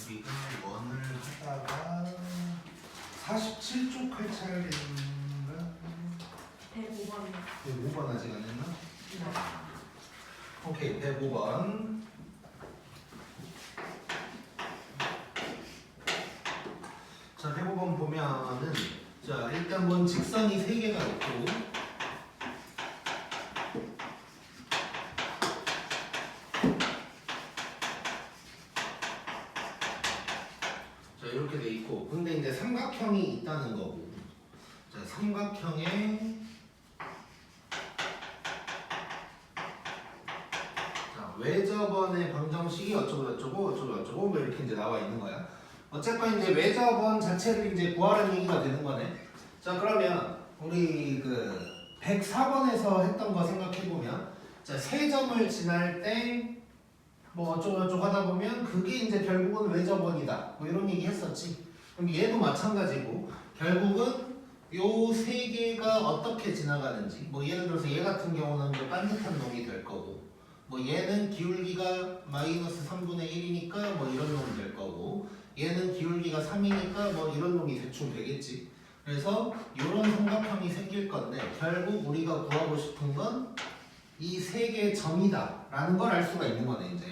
우리가 원을 하다가 47쪽 할 차례인가? 105번이요. 105번 아직 안 했나? 오케이, 105번. 자, 105번 보면은 자, 일단 뭔 직선이 3개가 있고 자, 이렇게 돼 있고 근데 이제 삼각형이 있다는 거고 자, 삼각형에 자, 외접원의 방정식이 어쩌고 뭐 이렇게 이제 나와 있는 거야. 어쨌건 이제 외접원 자체를 이제 구하라는 얘기가 되는 거네. 자, 그러면 우리 그 104번에서 했던 거 생각해 보면 자, 세 점을 지날 때 뭐 어쩌고 하다 보면 그게 이제 결국은 외접원이다. 뭐 이런 얘기 했었지. 그럼 얘도 마찬가지고 결국은 요 세 개가 어떻게 지나가는지 뭐 예를 들어서 얘 같은 경우는 이제 반듯한 놈이 될 거고 뭐 얘는 기울기가 마이너스 3분의 1이니까 뭐 이런 놈이 될 거고 얘는 기울기가 3이니까 뭐 이런 놈이 대충 되겠지. 그래서 이런 삼각형이 생길 건데 결국 우리가 구하고 싶은 건 이 세 개의 점이다 라는 걸 알 수가 있는 거네 이제.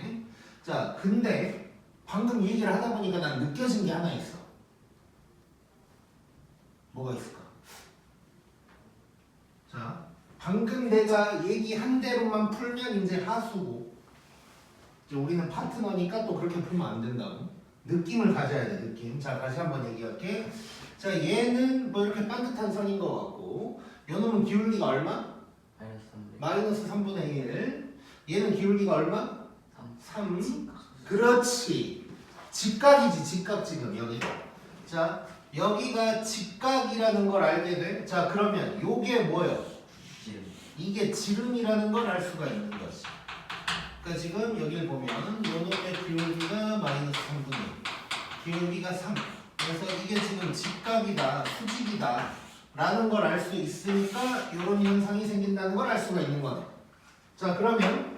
자, 근데 방금 이 얘기를 하다 보니까 난 느껴진 게 하나 있어. 뭐가 있을까? 자, 방금 내가 얘기한 대로만 풀면 이제 하수고 이제 우리는 파트너니까 또 그렇게 풀면 안 된다고. 느낌을 가져야 돼, 느낌. 자, 다시 한번 얘기할게. 자, 얘는 뭐 이렇게 반듯한 선인 것 같고 요놈은 기울기가 얼마? 마이너스 3분의 1. 얘는 기울기가 얼마? 3. 그렇지. 직각이지, 직각 지금 여기. 자, 여기가 직각이라는 걸 알게 돼. 자, 그러면 요게 뭐예요? 이게 지름이라는 걸 알 수가 있는 거지. 그러니까 지금 여기를 보면 요놈의 기울기가 마이너스 3분의 1. 기울기가 3. 그래서 이게 지금 직각이다, 수직이다 라는 걸 알 수 있으니까 이런 현상이 생긴다는 걸 알 수가 있는 거네. 자, 그러면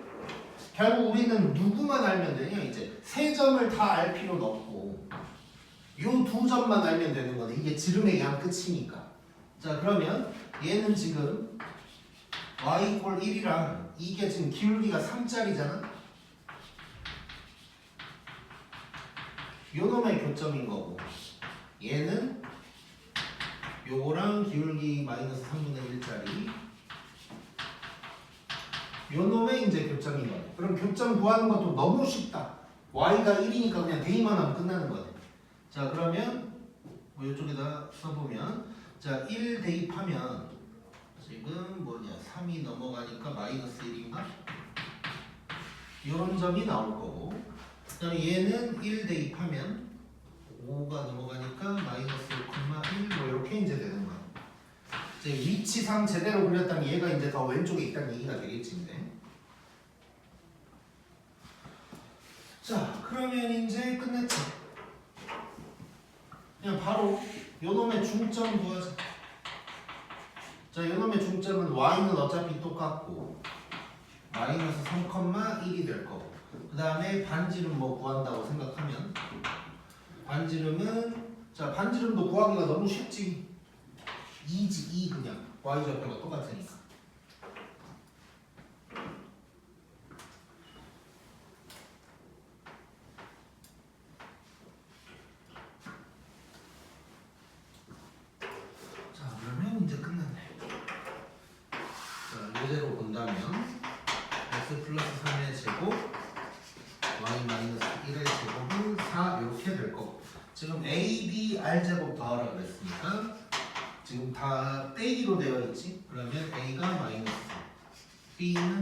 결국 우리는 누구만 알면 되냐? 이제 세 점을 다 알 필요는 없고 요 두 점만 알면 되는 거네. 이게 지름의 양 끝이니까. 자, 그러면 얘는 지금 y 이퀄 1이랑 이게 지금 기울기가 3짜리잖아? 요 놈의 교점인 거고 얘는 요거랑 기울기 마이너스 3분의 1짜리 요 놈의 이제 교점인 거네. 그럼 교점 구하는 것도 너무 쉽다. y가 1이니까 그냥 대입만 하면 끝나는 거네. 자, 그러면 뭐 이쪽에다 써보면 자, 1 대입하면 지금 뭐냐 3이 넘어가니까 마이너스 1인가? 요런 점이 나올 거고 그 다음에 얘는 1 대입하면 5가 넘어가니까 마이너스 1,1 뭐 이렇게 이제 되는 거야. 이제 위치상 제대로 그렸다면 얘가 이제 더 왼쪽에 있다는 얘기가 되겠지. 이제. 자, 그러면 이제 끝냈지. 그냥 바로 요놈의 중점 구하자. 자, 요놈의 중점은 y는 어차피 똑같고 마이너스 3,1이 될 거고 그 다음에 반지름 뭐 구한다고 생각하면 반지름은 자, 반지름도 구하기가 너무 쉽지. 2지 2 그냥 y좌표가 똑같으니까. 자, 그러면 이제 끝났네. 자, 이대로 본다면 x 플러스 3의 제곱 y 마이너스 1의 제곱은 4 이렇게 될 거고 지금 a, b, r 제곱 더하라 그랬으니까 지금 다 빼기로 되어 있지? 그러면 a가 마이너스 b는 1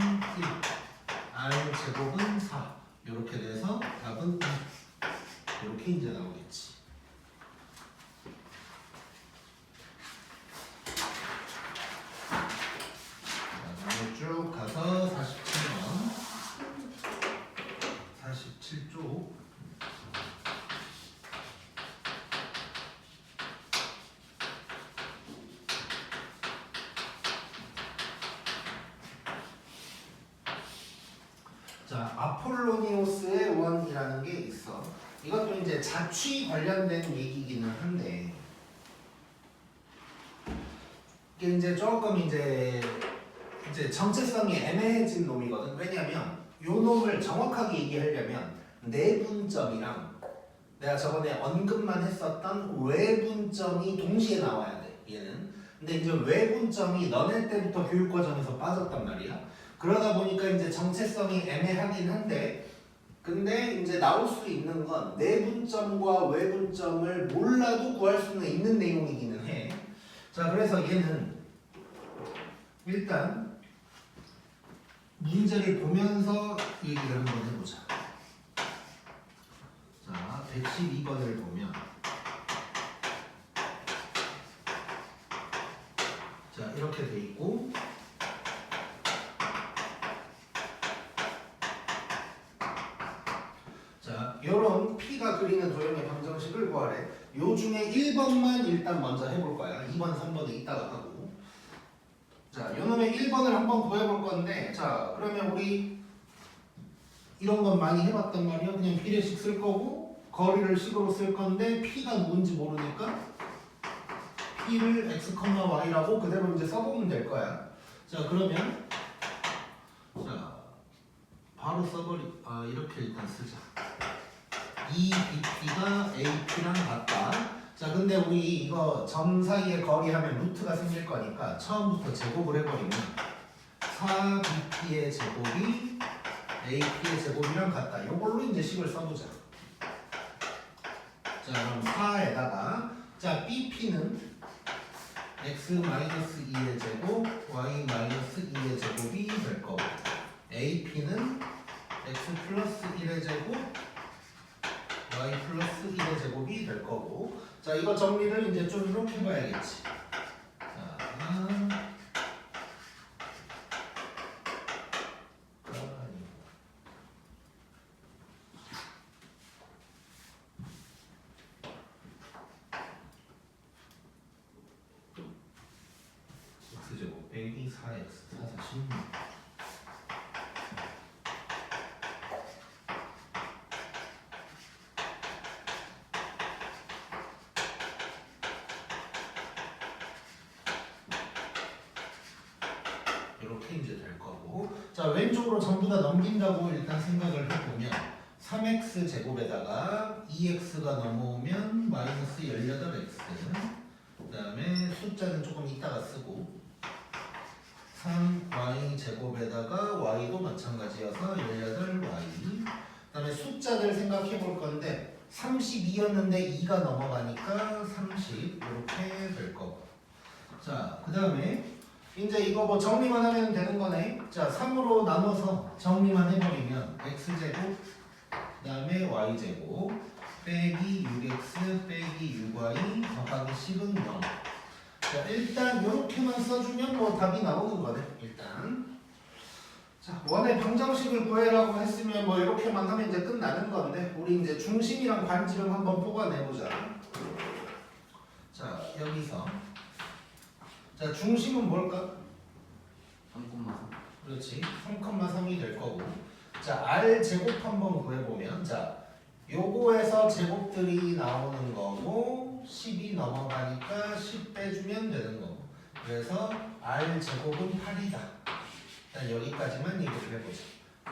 r 제곱은 4 이렇게 돼서 답은 2 이렇게 이제 나오겠지. 자, 쭉 가서 47번 47쪽 자, 아폴로니오스의 원이라는 게 있어. 이것도 이제 자취 관련된 얘기기는 한데 이게 이제 조금 이제 정체성이 애매해진 놈이거든. 왜냐면 요 놈을 정확하게 얘기하려면 내분점이랑 내가 저번에 언급만 했었던 외분점이 동시에 나와야 돼. 얘는. 근데 이제 외분점이 너네 때부터 교육과정에서 빠졌단 말이야. 그러다 보니까 이제 정체성이 애매하긴 한데 근데 이제 나올 수 있는 건 내분점과 외분점을 몰라도 구할 수는 있는 내용이기는 해. 자, 그래서 얘는 일단 문제를 보면서 얘기를 한번 해보자. 자, 112번을 보면 자, 이렇게 돼 있고 자, 요런 P가 그리는 도형의 방정식을 구하래. 요 중에 1번만 일단 먼저 해볼 거야. 2번, 3번은 이따가 하고. 자, 요놈의 1번을 한번 구해볼 건데, 자, 그러면 우리 이런 건 많이 해봤단 말이야. 그냥 비례식 쓸 거고, 거리를 식으로 쓸 건데, P가 누군지 모르니까 P를 x, y라고 그대로 이제 써보면 될 거야. 자, 그러면 자, 바로 이렇게 일단 쓰자. 이 BP가 AP랑 같다. 자, 근데 우리 이거 점 사이의 거리 하면 루트가 생길 거니까 처음부터 제곱을 해버리면 4BP의 제곱이 AP의 제곱이랑 같다. 이걸로 이제 식을 써보자. 자, 그럼 4에다가 자, BP는 x-2의 제곱, y-2의 제곱이 될 거고 AP는 x 플러스 1의 제곱, y 플러스 1의 제곱이 될 거고 자, 이거 정리를 이제 좀 이렇게 봐야겠지. 자, x제곱 빼기 4x 4, 16 이렇게 이제 될 거고 자, 왼쪽으로 전부 다 넘긴다고 일단 생각을 해보면 3x 제곱에다가 2x가 넘어오면 마이너스 18x 그 다음에 숫자는 조금 이따가 쓰고 3y 제곱에다가 y도 마찬가지여서 18y 그 다음에 숫자들 생각해 볼 건데 32였는데 2가 넘어가니까 30 이렇게 될 거고 자, 그 다음에 이제 이거 뭐 정리만 하면 되는 거네. 자, 3으로 나눠서 정리만 해버리면 x제곱 그 다음에 y제곱 빼기 6x 빼기 6y 더하기 10은 0. 자, 일단 이렇게만 써주면 뭐 답이 나오는 거네. 일단 자, 원의 방정식을 구해라고 했으면 뭐 이렇게만 하면 이제 끝나는 건데 우리 이제 중심이랑 반지름 한번 뽑아내보자. 자, 여기서 자, 중심은 뭘까? 3,3 그렇지. 3,3이 될 거고. 자, R 제곱 한번 구해보면 자, 요거에서 제곱들이 나오는 거고 10이 넘어가니까 10 빼주면 되는 거고. 그래서 R 제곱은 8이다. 일단 여기까지만 얘기를 해보자.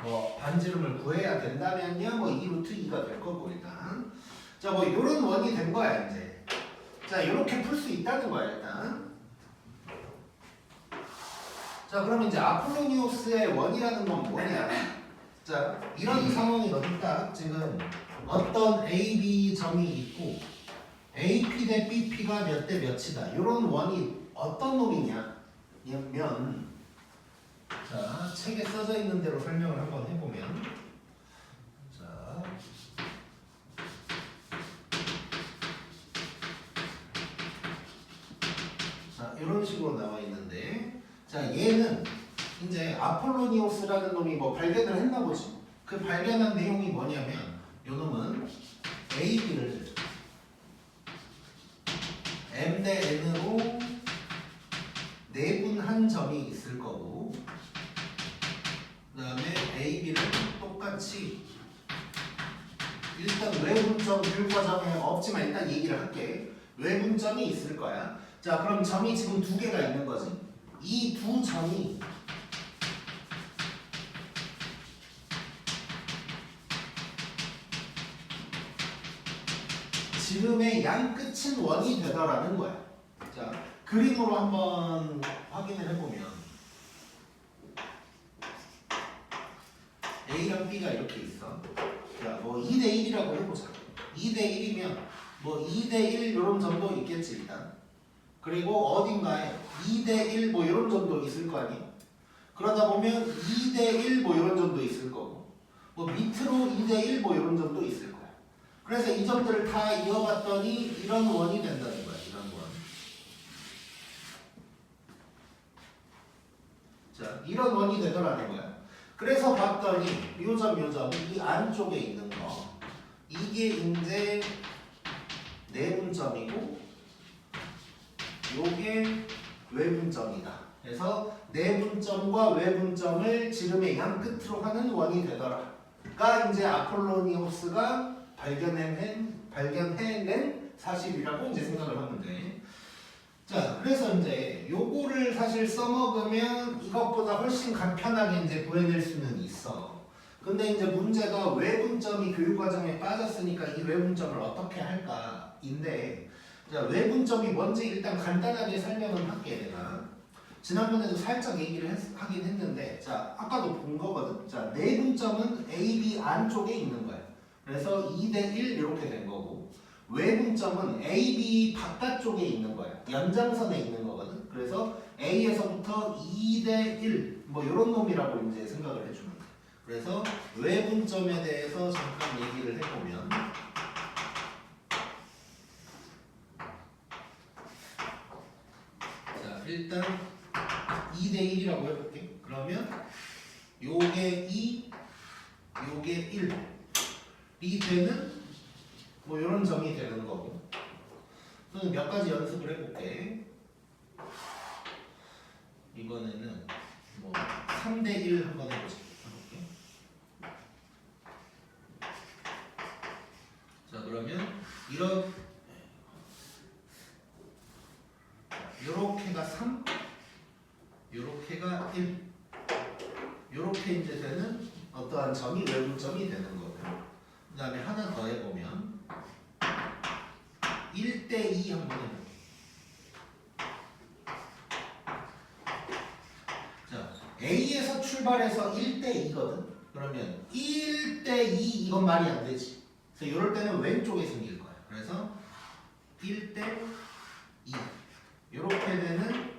뭐 반지름을 구해야 된다면요, 뭐 2 루트 2가 될 거고 일단. 자, 뭐 요런 원이 된 거야 이제. 자, 이렇게 풀 수 있다는 거야 일단. 자, 그럼 이제 아폴로니오스의 원이라는 건 뭐냐? 자, 이런 상황이거든. 딱 지금 어떤 A, B 점이 있고 AP 대 BP가 몇 대 몇이다. 이런 원이 어떤 놈이냐? 면 자, 책에 써져 있는 대로 설명을 한번 해보면 자, 이런 식으로 나와 있는데 자, 얘는 이제 아폴로니오스라는 놈이 뭐 발견을 했나 보지. 그 발견한 내용이 뭐냐면 요 놈은 AB를 M 대 N으로 내분한 점이 있을 거고 그 다음에 AB를 똑같이 일단 외분점 교육과정에 없지만 일단 얘기를 할게. 외분점이 있을 거야. 자, 그럼 점이 지금 두 개가 있는 거지. 이 두 점이 지름의 양 끝은 원이 되더라는 거야. 자, 그림으로 한번 확인을 해보면 A랑 B가 이렇게 있어. 자, 뭐 2대 1이라고 해보자. 2대 1이면 뭐 2대 1 이런 점도 있겠지 일단. 그리고 어딘가에 2대 1 뭐 이런 점도 있을 거 아니야. 그러다 보면 2대 1 뭐 이런 점도 있을 거고, 뭐 밑으로 2대 1 뭐 이런 점도 있을 거야. 그래서 이 점들을 다 이어봤더니 이런 원이 된다는 거야. 이런 원. 자, 이런 원이 되더라는 거야. 그래서 봤더니 요점 이 안쪽에 있는 거 이게 이제 내분점이고 요게 외분점이다. 그래서 내분점과 외분점을 지름의 양 끝으로 하는 원이 되더라가 이제 아폴로니우스가 발견해낸 사실이라고 이제 생각을 하면 돼. 자, 그래서 이제 요거를 사실 써먹으면 이것보다 훨씬 간편하게 이제 구해낼 수는 있어. 근데 이제 문제가 외분점이 교육과정에 빠졌으니까 이 외분점을 어떻게 할까인데, 자, 외분점이 뭔지 일단 간단하게 설명을 할게 내가. 지난번에도 살짝 얘기를 하긴 했는데, 자, 아까도 본 거거든. 자, 내분점은 AB 안쪽에 있는 거야. 그래서 2대 1 이렇게 된 거고, 외분점은 AB 바깥쪽에 있는 거야. 연장선에 있는 거거든. 그래서 A에서부터 2대 1 뭐 이런 놈이라고 이제 생각을 해주면 돼. 그래서 외분점에 대해서 잠깐 얘기를 해보면, 자, 일단 2대 1이라고 해볼게. 그러면 요게 2, 요게 1이 되는 뭐 이런 점이 되는 거고. 또는 몇 가지 연습을 해볼게. 이번에는 뭐 3대 1 한번 해보자. 자, 그러면 요렇게가 3, 요렇게가 1, 요렇게 이제 되는 어떠한 점이 외분점이 되는 거고. 그 다음에 하나 더 해보면 1대 2 한번 해볼게. 자, A에서 출발해서 1대 2거든. 그러면 1대 2 이건 말이 안 되지. 그래서 이럴 때는 왼쪽에 생길 거야. 그래서 1대 2 이렇게 되는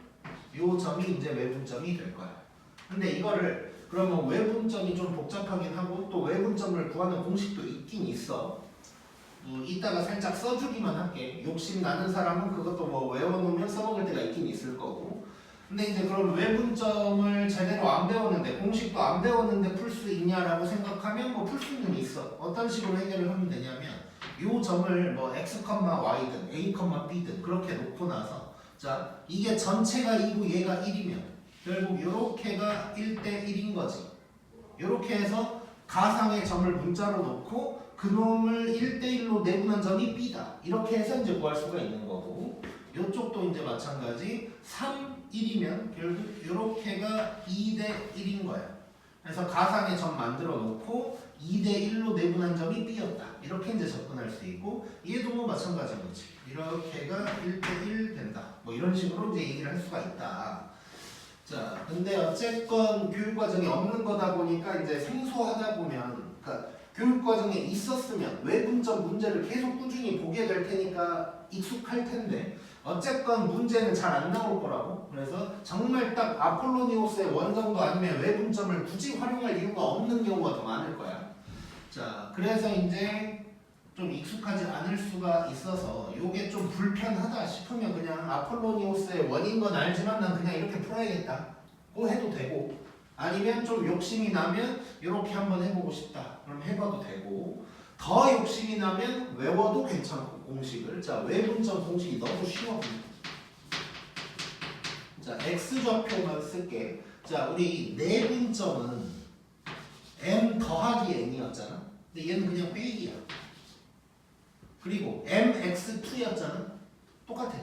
요 점이 이제 외분점이 될 거야. 근데 이거를 그러면 외분점이 좀 복잡하긴 하고 또 외분점을 구하는 공식도 있긴 있어. 이따가 살짝 써주기만 할게. 욕심 나는 사람은 그것도 뭐 외워놓으면 써먹을 때가 있긴 있을 거고. 근데 이제 그럼 외분점을 제대로 안 배웠는데 공식도 안 배웠는데 풀 수 있냐라고 생각하면 뭐 풀 수는 있어. 어떤 식으로 해결을 하면 되냐면 요 점을 뭐 x, y든 a, b든 그렇게 놓고 나서 자, 이게 전체가 2고 얘가 1이면 결국 요렇게가 1대 1인 거지. 요렇게 해서 가상의 점을 문자로 놓고 그놈을 1대 1로 내분한 점이 b다. 이렇게 해서 이제 구할 수가 있는 거고, 요쪽도 이제 마찬가지 3, 1이면 결국 요렇게가 2대 1인 거야. 그래서 가상의 점 만들어 놓고 2대 1로 내분한 점이 b였다. 이렇게 이제 접근할 수 있고, 얘도 뭐 마찬가지인 거지. 이렇게가 1대 1 된다. 뭐 이런 식으로 이제 얘기를 할 수가 있다. 자, 근데 어쨌건 교육과정이 없는 거다 보니까 이제 생소하다 보면, 그러니까 교육과정에 있었으면 외분점 문제를 계속 꾸준히 보게 될 테니까 익숙할 텐데 어쨌건 문제는 잘 안 나올 거라고. 그래서 정말 딱 아폴로니우스의 원점도 아니면 외분점을 굳이 활용할 이유가 없는 경우가 더 많을 거야. 자, 그래서 이제 좀 익숙하지 않을 수가 있어서 요게 좀 불편하다 싶으면 그냥 아폴로니우스의 원인 건 알지만 난 그냥 이렇게 풀어야겠다 고 해도 되고, 아니면 좀 욕심이 나면 이렇게 한번 해보고 싶다 그럼 해봐도 되고, 더 욕심이 나면 외워도 괜찮고 공식을. 자, 외분점 공식이 너무 쉬워. 자, x좌표만 쓸게. 자, 우리 내분점은 m 더하기 n이었잖아. 근데 얘는 그냥 빼기야. 그리고 mx2였잖아. 똑같아.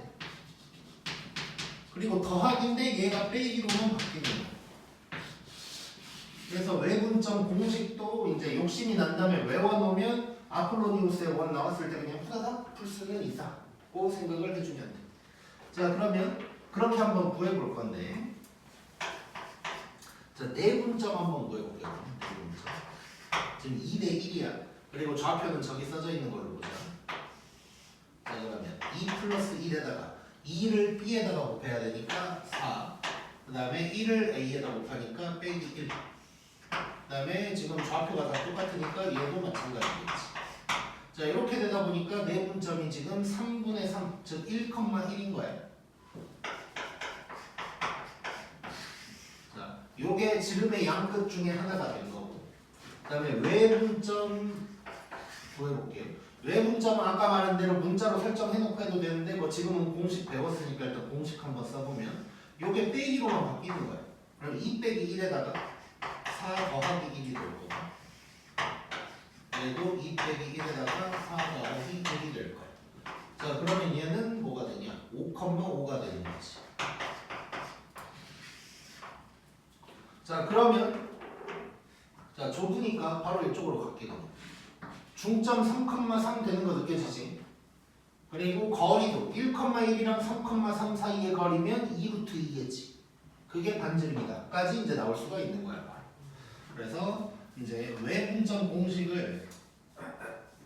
그리고 더하기인데 얘가 빼기로만 바뀌는 거야. 그래서 외분점 공식도 이제 욕심이 난다면 외워놓으면 아폴로니우스의 원 나왔을 때 그냥 후다닥 풀 수는 있다고 생각을 해주면 돼. 자, 그러면 그렇게 한번 구해볼 건데, 자, 내분점 한번 구해볼게요. 내분점. 지금 2대 1이야. 그리고 좌표는 저기 써져 있는 걸로 보자. 자, 그러면 2 플러스 1에다가 2를 b에다가 곱해야 되니까 4. 그 다음에 1을 a에다 곱하니까 빼기 1. 그 다음에 지금 좌표가 다 똑같으니까 얘도 마찬가지겠지. 자, 이렇게 되다 보니까 내분점이 지금 3분의 3, 즉 1,1인 거야. 자, 요게 지름의 양끝 중에 하나가 된 거고. 그 다음에 외분점 구해볼게요. 외분점은 아까 말한 대로 문자로 설정해놓고 해도 되는데 뭐 지금은 공식 배웠으니까 일단 공식 한번 써보면 요게 빼기로만 바뀌는 거야. 그럼 2 빼기 1에다가 4 더하기 1이 될 거고, 그리고 2 빼기 1에다가 4 더하기 1이 될 거야. 자, 그러면 얘는 뭐가 되냐? 5,5가 되는 거지. 자, 그러면 자, 좁으니까 바로 이쪽으로 갈게. 중점 3,3 되는 거 느껴지지? 그리고 거리도 1,1이랑 3,3 사이의 거리면 2루트 2겠지. 그게 반지름이다. 까지 이제 나올 수가 있는 거야. 바로. 그래서 이제 외분점 공식을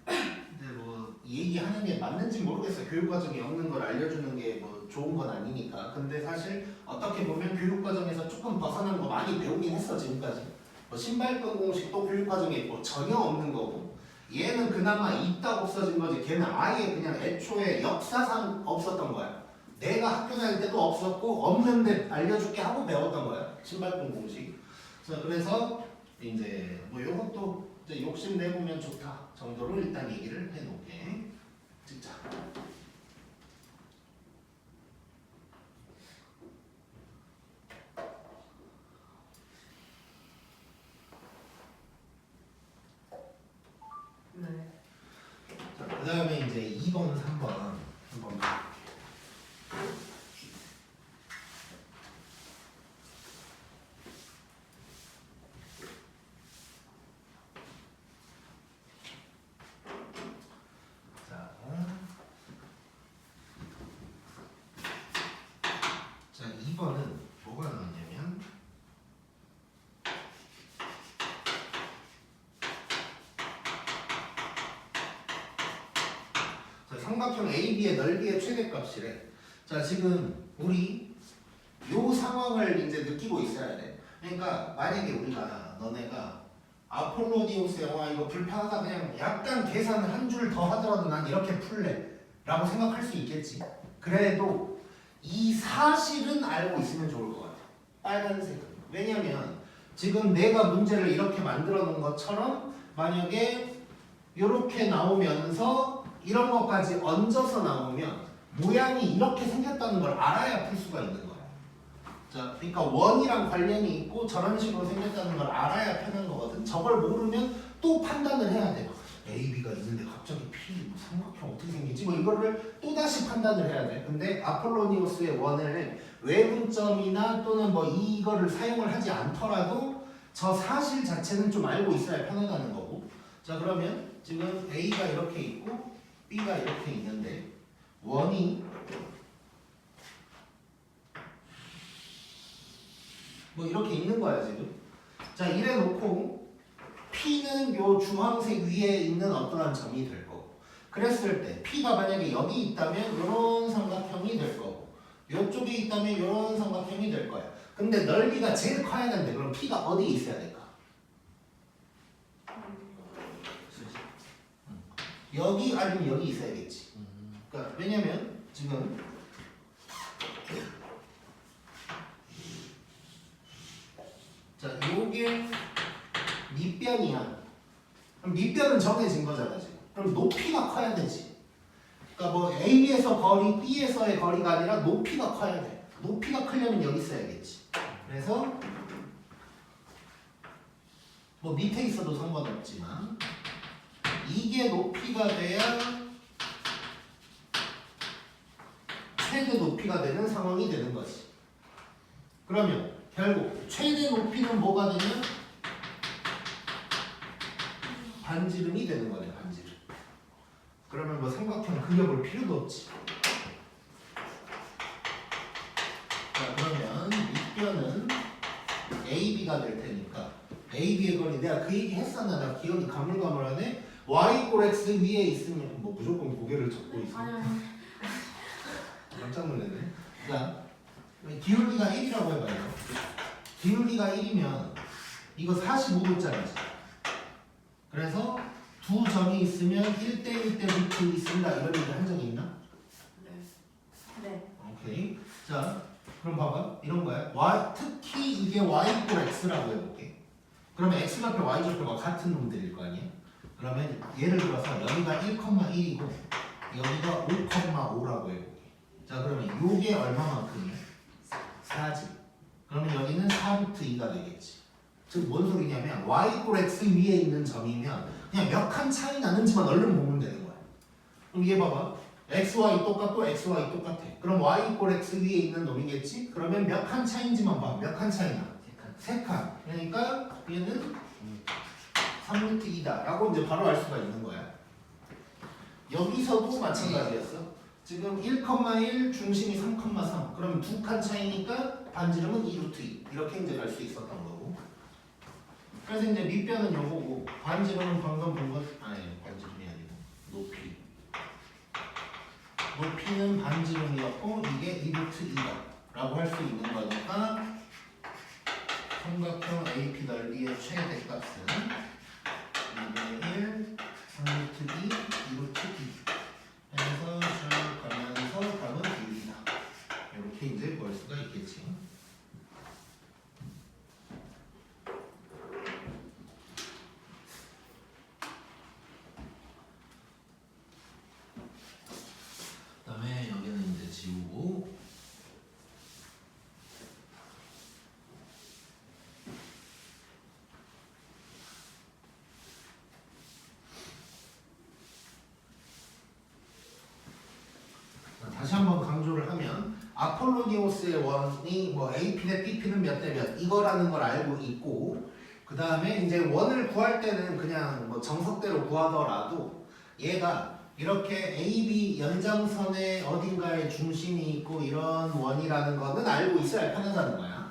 이제 뭐 얘기하는 게 맞는지 모르겠어요. 교육과정에 없는 걸 알려주는 게 뭐 좋은 건 아니니까. 근데 사실 어떻게 보면 교육과정에서 조금 벗어난 거 많이 배우긴 했어 지금까지. 뭐 신발끈 공식도 교육과정에 뭐 전혀 없는 거고, 얘는 그나마 있다 없어진 거지. 걔는 아예 그냥 애초에 역사상 없었던 거야. 내가 학교 다닐 때도 없었고 없는데 알려줄게 하고 배웠던 거야. 신발끈 공식. 자, 그래서 이제 뭐 요것도 이제 욕심 내보면 좋다 정도로 일단 얘기를 해놓게. 찍자. 네. 자, 그 다음에 이제 2번, 3번 한번 볼게요. 자, 2번은 뭐가 나왔냐면 자, 삼각형 AB의 넓이의 최대값이래. 자, 지금 우리 요 상황을 이제 느끼고 있어야 돼. 그러니까 만약에 우리가 너네가 아폴로니우스 영화 이거 불편하다 그냥 약간 계산을 한 줄 더 하더라도 난 이렇게 풀래 라고 생각할 수 있겠지. 그래도 이 사실은 알고 있으면 좋을 것 같아. 빨간색은. 왜냐면 지금 내가 문제를 이렇게 만들어 놓은 것처럼 만약에 이렇게 나오면서 이런 것까지 얹어서 나오면 모양이 이렇게 생겼다는 걸 알아야 풀 수가 있는 거야. 자, 그러니까 원이랑 관련이 있고 저런 식으로 생겼다는 걸 알아야 편한 거거든. 저걸 모르면 또 판단을 해야 돼. A, B가 있는데 갑자기 P, 삼각형 어떻게 생기지? 뭐 이거를 또 다시 판단을 해야 돼. 근데 아폴로니우스의 원을 외분점이나 또는 뭐 이거를 사용을 하지 않더라도 저 사실 자체는 좀 알고 있어야 편하다는 거고. 자, 그러면 지금 A가 이렇게 있고 B가 이렇게 있는데 원이 뭐 이렇게 있는 거야 지금. 자, 이래 놓고 P는 요 주황색 위에 있는 어떠한 점이 될 거고, 그랬을 때 P가 만약에 여기 있다면 이런 삼각형이 될 거고, 요쪽에 있다면 이런 삼각형이 될 거야. 근데 넓이가 제일 커야 되는데 그럼 P가 어디에 있어야 될까? 여기 아니면 여기 있어야겠지. 그러니까 왜냐면 지금 자, 요게 밑변이야. 그럼 밑변은 정해진 거잖아 지금. 그럼 높이가 커야 되지. 그러니까 뭐 A에서 거리, B에서의 거리가 아니라 높이가 커야 돼. 높이가 크려면 여기 있어야겠지. 그래서 뭐 밑에 있어도 상관없지만 이게 높이가 돼야 최대 높이가 되는 상황이 되는 거지. 그러면 결국 최대 높이는 뭐가 되냐? 반지름이 되는 거네, 반지름. 그러면 뭐 삼각형 그려볼 필요도 없지. 자, 그러면 밑변은 AB가 될 테니까 AB의 거리 내가 그 얘기 했었나? 나 기억이 가물가물하네. Y 꼴 X 위에 있으면 뭐 무조건 고개를 접고 있어. 아니 깜짝 놀랐네. 자, 기울기가 1이라고 해봐요. 기울기가 1이면 이거 45도짜리지. 그래서 두 점이 있으면 1대1대 루트 있습니다. 이런 얘기 한 적이 있나? 네. 오케이. 자, 그럼 봐봐. 이런 거야. Y, 특히 이게 Y 꼴 X라고 해볼게. 그러면 X 좌표, Y 좌표가 같은 놈들일 거 아니야? 그러면 예를 들어서 여기가 1,1이고 여기가 5,5라고 해볼게. 자, 그러면 요게 얼마만큼이야? 4지. 그러면 여기는 4루트 2가 되겠지. 즉 뭔 소리냐면 Y 꼴 X 위에 있는 점이면 그냥 몇 칸 차이 나는지만 얼른 보면 되는 거야. 그럼 얘 봐봐. XY 똑같고 XY 똑같아. 그럼 Y 꼴 X 위에 있는 놈이겠지? 그러면 몇 칸 차이인지만 봐. 몇 칸 차이나? 3칸. 그러니까 얘는 3루트 2다 라고 이제 바로 알 수가 있는 거야. 여기서도 마찬가지였어. 지금 1,1 중심이 3,3 그러면 2칸 차이니까 반지름은 2루트 2 이렇게 이제 갈 수 있었던 거고. 그래서 이제 밑변은 요거고 반지름은 방금 본 것 아니 반지름이 아니고 높이. 높이는 반지름이었고 이게 2루트 2다 라고 할 수 있는 거니까 삼각형 AP 넓이의 최대값은 2분의 1 3루트 2 2루트 2 해서 쭉 가면서 답은 1이다. 이렇게 이제 볼 수가 있겠지. 그다음에 여기는 이제 지우고. 다시 한번 강조를 하면 아폴로니오스의 원이 뭐 AP 대 BP는 몇 대 몇 이거라는 걸 알고 있고 그 다음에 이제 원을 구할 때는 그냥 뭐 정석대로 구하더라도 얘가 이렇게 AB 연장선의 어딘가에 중심이 있고 이런 원이라는 거는 알고 있어야 편하다는 거야.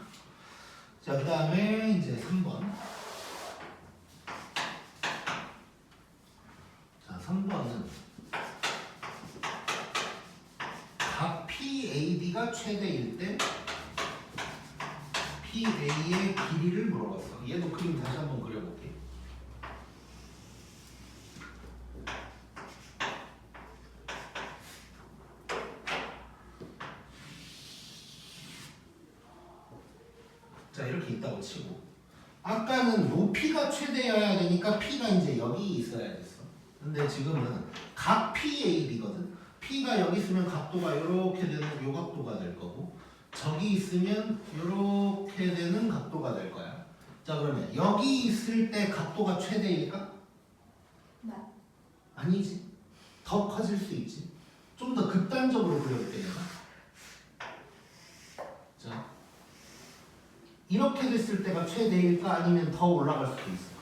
자, 그 다음에 이제 3번. 자, 3번은 각 PAB가 최대일 때 PA의 길이를 물어봤어. 얘도 그림 다시 한번 그려볼게. 자, 이렇게 있다고 치고 아까는 높이가 최대여야 되니까 P가 이제 여기 있어야 됐어. 근데 지금은 각 PAB거든. P가 여기 있으면 각도가 이렇게 되는 요 각도가 될 거고 저기 있으면 이렇게 되는 각도가 될 거야. 자, 그러면 여기 있을 때 각도가 최대일까? 네. 아니지. 더 커질 수 있지. 좀 더 극단적으로 그려볼게 내가. 자, 이렇게 됐을 때가 최대일까? 아니면 더 올라갈 수도 있을까?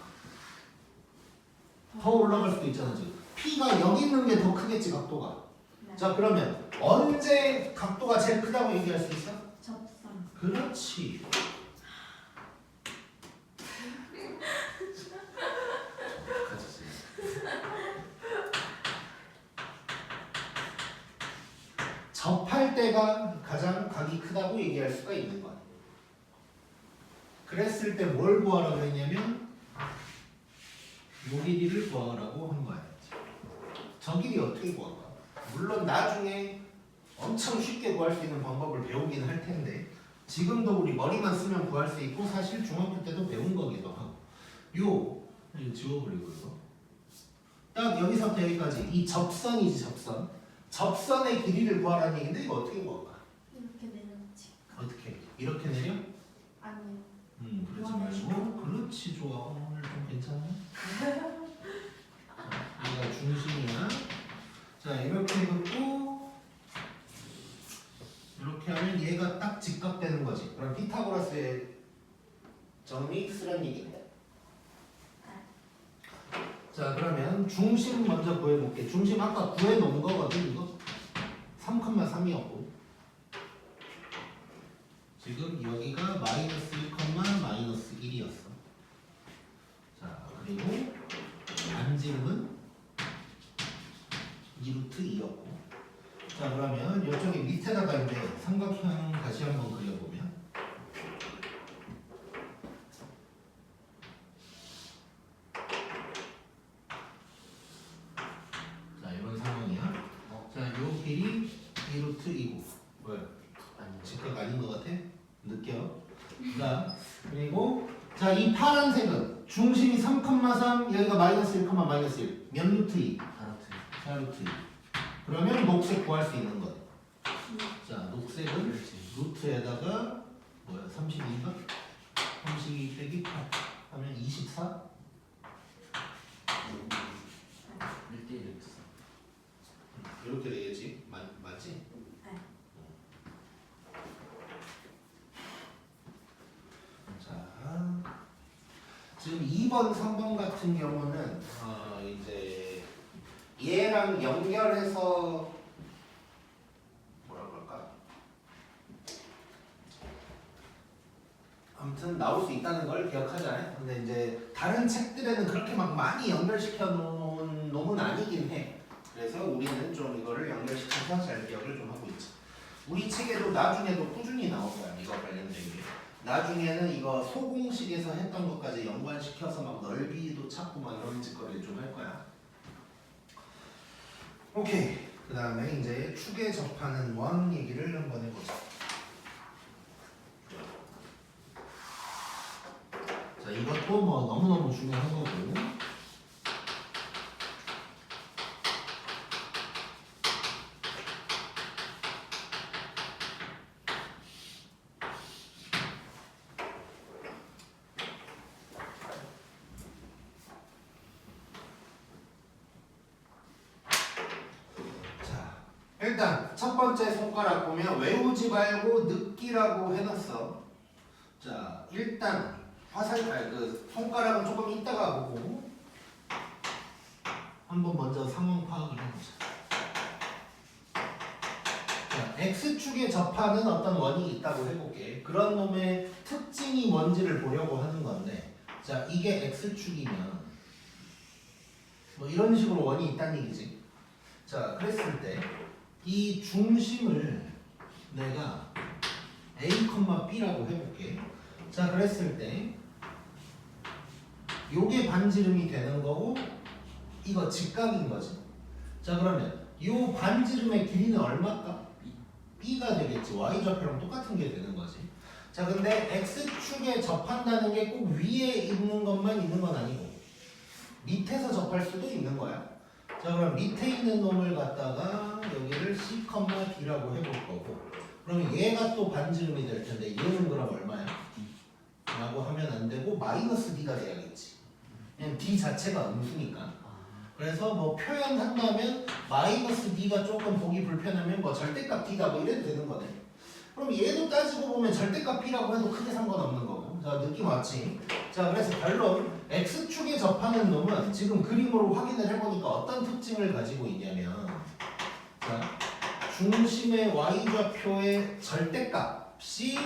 더 올라갈 수도 있잖아 지금. P가 여기 있는 게 더 크겠지 각도가. 네. 자, 그러면 언제 각도가 제일 크다고 얘기할 수 있어? 접선. 그렇지. 접할 때가 가장 각이 크다고 얘기할 수가 있는 거야. 그랬을 때 뭘 구하라고 했냐면 요 길이를 구하라고 한 거야. 저 길이 어떻게 구할까? 물론 나중에 엄청 쉽게 구할 수 있는 방법을 배우긴 할 텐데 지금도 우리 머리만 쓰면 구할 수 있고 사실 중학교 때도 배운 거기도 하고 이거 지워버리고 이거 딱 여기서부터 여기까지 이 접선이지 접선. 접선의 길이를 구하라는 얘기인데 이거 어떻게 구할까? 이렇게 내려놓지. 어떻게? 이렇게 내려? 아니요. 그러지 말고 그렇지 좋아. 오늘 좀 괜찮아? 얘가 중심이야. 자, 이렇게 긋고 가지의 정리 쓰란 얘기인데. 자 그러면 중심 먼저 구해볼게. 중심 아까 구해놓은 거거든 이거. 3,3이었고 지금 여기가 마이너스 1, 마이너스 1이었어. 자 그리고 반지름은 2루트 2였고. 자 그러면 이쪽에 밑에다가 이제 삼각형 다시 한번 그려보면 자 이런 상황이야. 자 요 길이 2루트 2고 왜? 아니 직각 아닌 것 같아? 느껴? 자 그리고 자 이 파란색은 중심이 3,3 여기가 마이너스 1, 마이너스 1 몇 루트 2? 다르트 4루트 2. 그러면 녹색 구할 수 있는 거. 자 녹색은 그렇지. 루트에다가 뭐야 32인가? 32 빼기 8 하면 24? 1대1 있어. 이렇게 되겠지? 맞지? 네. 자 지금 2번, 3번 같은 경우는 이제 얘랑 연결해서 뭐라 그럴까? 아무튼 나올 수 있다는 걸 기억하잖아요. 근데 이제 다른 책들에는 그렇게 막 많이 연결시켜 놓은 놈은 아니긴 해. 그래서 우리는 좀 이거를 연결시켜서 잘 기억을 좀 하고 있죠. 우리 책에도 나중에도 꾸준히 나올 거야. 이거 관련된 게. 나중에는 이거 소공식에서 했던 것까지 연관시켜서 막 넓이도 찾고 막 이런 짓거리를 좀 할 거야. 오케이. 그 다음에 이제 축에 접하는 원 얘기를 한번 해보자. 자, 이것도 뭐 너무너무 중요한 거고. 일단 첫 번째 손가락 보면 외우지 말고 느끼라고 해놨어. 자 일단 그 손가락은 조금 이따가 보고 한번 먼저 상황 파악을 해보자. 자 x축에 접하는 어떤 원이 있다고 해볼게. 그런 놈의 특징이 뭔지를 보려고 하는 건데, 자 이게 x축이면 뭐 이런 식으로 원이 있다는 얘기지. 자 그랬을 때 이 중심을 내가 A, B라고 해볼게. 자 그랬을 때 요게 반지름이 되는 거고 이거 직각인 거지. 자 그러면 요 반지름의 길이는 얼마일까? B가 되겠지. Y좌표랑 똑같은 게 되는 거지. 자 근데 X축에 접한다는 게 꼭 위에 있는 것만 있는 건 아니고 밑에서 접할 수도 있는 거야. 자 그럼 밑에 있는 놈을 갖다가 여기를 C, D라고 해볼 거고, 그러면 얘가 또 반지름이 될 텐데 얘는 그럼 얼마야? 라고 하면 안 되고 마이너스 D가 돼야겠지. 그냥 D 자체가 음수니까. 그래서 뭐 표현한다면 마이너스 D가 조금 보기 불편하면 뭐 절대값 D다 뭐 이래도 되는 거네. 그럼 얘도 따지고 보면 절대값 B라고 해도 크게 상관없는 거고. 자 느낌 왔지? 자 그래서 결론 X축에 접하는 놈은 지금 그림으로 확인을 해보니까 어떤 특징을 가지고 있냐면, 자 중심의 Y좌표의 절대값이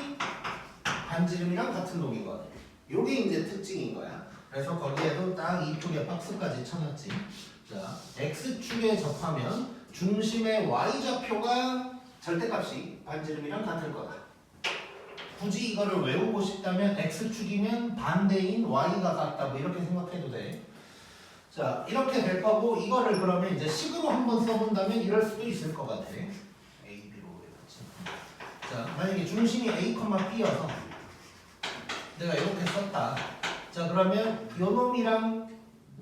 반지름이랑 같은 놈이거든. 요게 이제 특징인 거야. 그래서 거기에도 딱 이쪽에 박스까지 쳐놨지. 자 X축에 접하면 중심의 Y좌표가 절대값이 반지름이랑 같을 거다. 굳이 이거를 외우고 싶다면 X축이면 반대인 Y가 같다 뭐 이렇게 생각해도 돼. 자 이렇게 될 거고, 이거를 그러면 이제 식으로 한번 써본다면 이럴 수도 있을 것 같아. A, B로 해봤지. 자 만약에 중심이 A, B여서 내가 이렇게 썼다. 자 그러면 요 놈이랑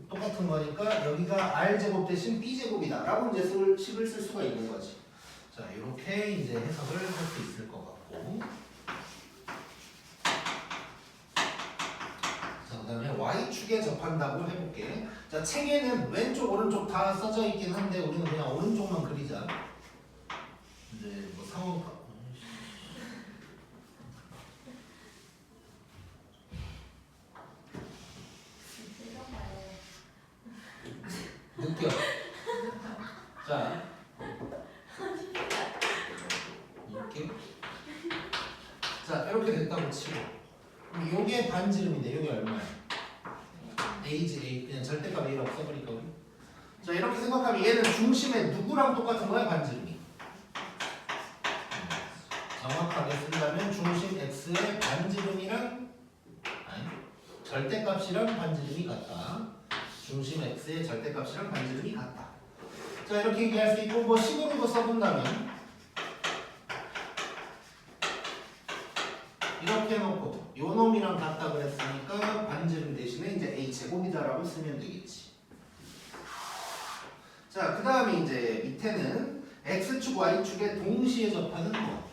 똑같은 거니까 여기가 R제곱 대신 B제곱이다 라고 이제 식을 쓸 수가 있는 거지. 자 이렇게 이제 해석을 할 수 있을 것 같고, 자 그다음에 Y축에 접한다고 해볼게. 자 책에는 왼쪽 오른쪽 다 써져 있긴 한데 우리는 그냥 오른쪽만 그리자. 이제 뭐 상황 느껴. 자, 이렇게. 자, 이렇게 됐다고 치고. 그럼 요게 반지름인데 요게 얼마야? A지 A. 그냥 절대값 A라고 써버릴까 우리? 자, 이렇게 생각하면 얘는 중심에 누구랑 똑같은 거야 반지름이? 정확하게 쓴다면 중심 X의 반지름이랑 아니 절대값이랑 반지름이 같다. 중심 X의 절대값이랑 반지름이 같다. 자, 이렇게 얘기할 수 있고 뭐 식으로도 써본다면 이렇게 해놓고 요 놈이랑 같다 그랬으니까 반지름 대신에 이제 A제곱이다라고 쓰면 되겠지. 자, 그 다음에 이제 밑에는 X축, Y축에 동시에 접하는 거.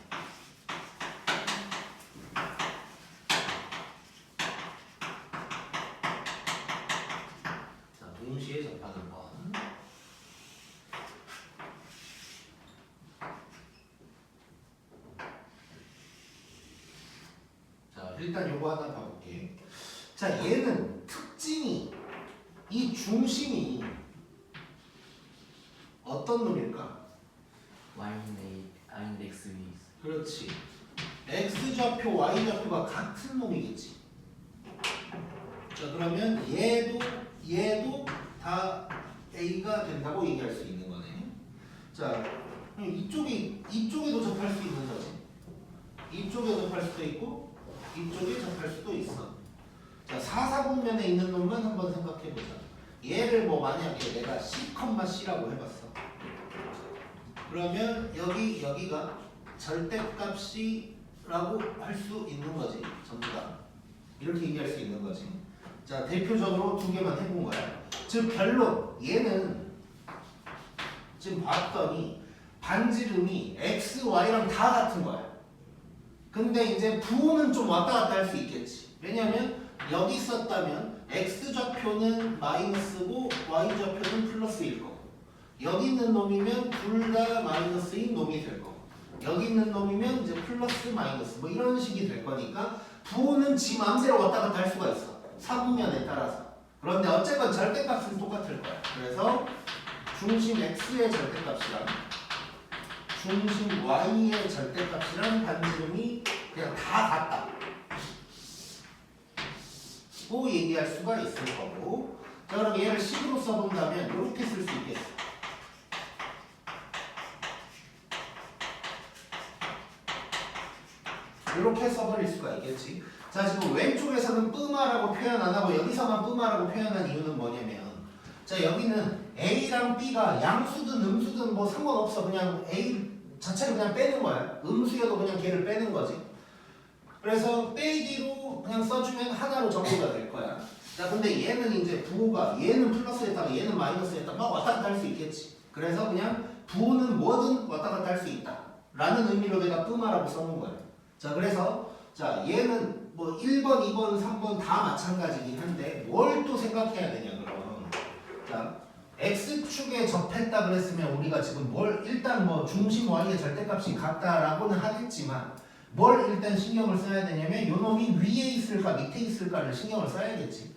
자, 동시에 접하는 거. 자, 일단 요거 하나 봐볼게. 자, 얘는 특징이 이 중심이 어떤 놈일까? Y는 A인데 X 위에 있어. 그렇지. X좌표, Y좌표가 같은 놈이겠지. 자, 그러면 얘도 다 A가 된다고 얘기할 수 있는 거네. 자, 그럼 이쪽에도 접할 수 있는 거지. 이쪽에 접할 수도 있고 이쪽에 접할 수도 있어. 자, 사사분면에 있는 놈만 한번 생각해 보자. 얘를 뭐 만약에 내가 C,C라고 해봤어. 그러면 여기가 절대값이라고 할 수 있는 거지. 전부 다 이렇게 얘기할 수 있는 거지. 자, 대표적으로 두 개만 해본 거야. 즉 결론 얘는 지금 봤더니 반지름이 x, y랑 다 같은 거야. 근데 이제 부호는 좀 왔다 갔다 할 수 있겠지. 왜냐면 여기 썼다면 x좌표는 마이너스고 y좌표는 플러스일 거고, 여기 있는 놈이면 둘 다 마이너스인 놈이 될 거고, 여기 있는 놈이면 이제 플러스 마이너스 뭐 이런 식이 될 거니까 부호는 지 마음대로 왔다 갔다 할 수가 있어. 사분면에 따라서. 그런데 어쨌건 절대값은 똑같을 거야. 그래서 중심 x의 절대값이랑 중심 y의 절대값이랑 반지름이 그냥 다 같다 고 얘기할 수가 있을 거고. 자, 그럼 얘를 식으로 써본다면 이렇게 쓸 수 있겠어. 이렇게 써버릴 수가 있겠지. 자, 지금 왼쪽에서는 뿌마라고 표현 안 하고 여기서만 뿌마라고 표현한 이유는 뭐냐면, 자, 여기는 A랑 B가 양수든 음수든 뭐 상관없어. 그냥 A 자체를 그냥 빼는 거야. 음수여도 그냥 걔를 빼는 거지. 그래서 빼기로 그냥 써주면 하나로 정리가 될 거야. 자, 근데 얘는 이제 부호가 얘는 플러스에다가 얘는 마이너스에다가 막 왔다 갔다 할 수 있겠지. 그래서 그냥 부호는 뭐든 왔다 갔다 할 수 있다 라는 의미로 내가 뿌마라고 써놓은 거야. 자, 그래서 자, 얘는 뭐 1번, 2번, 3번 다 마찬가지긴 한데 뭘 또 생각해야 되냐 그럼. 자, X축에 접했다 그랬으면 우리가 지금 뭘 일단 뭐 중심 Y의 절대값이 같다라고는 하겠지만 뭘 일단 신경을 써야 되냐면 요 놈이 위에 있을까 밑에 있을까를 신경을 써야겠지.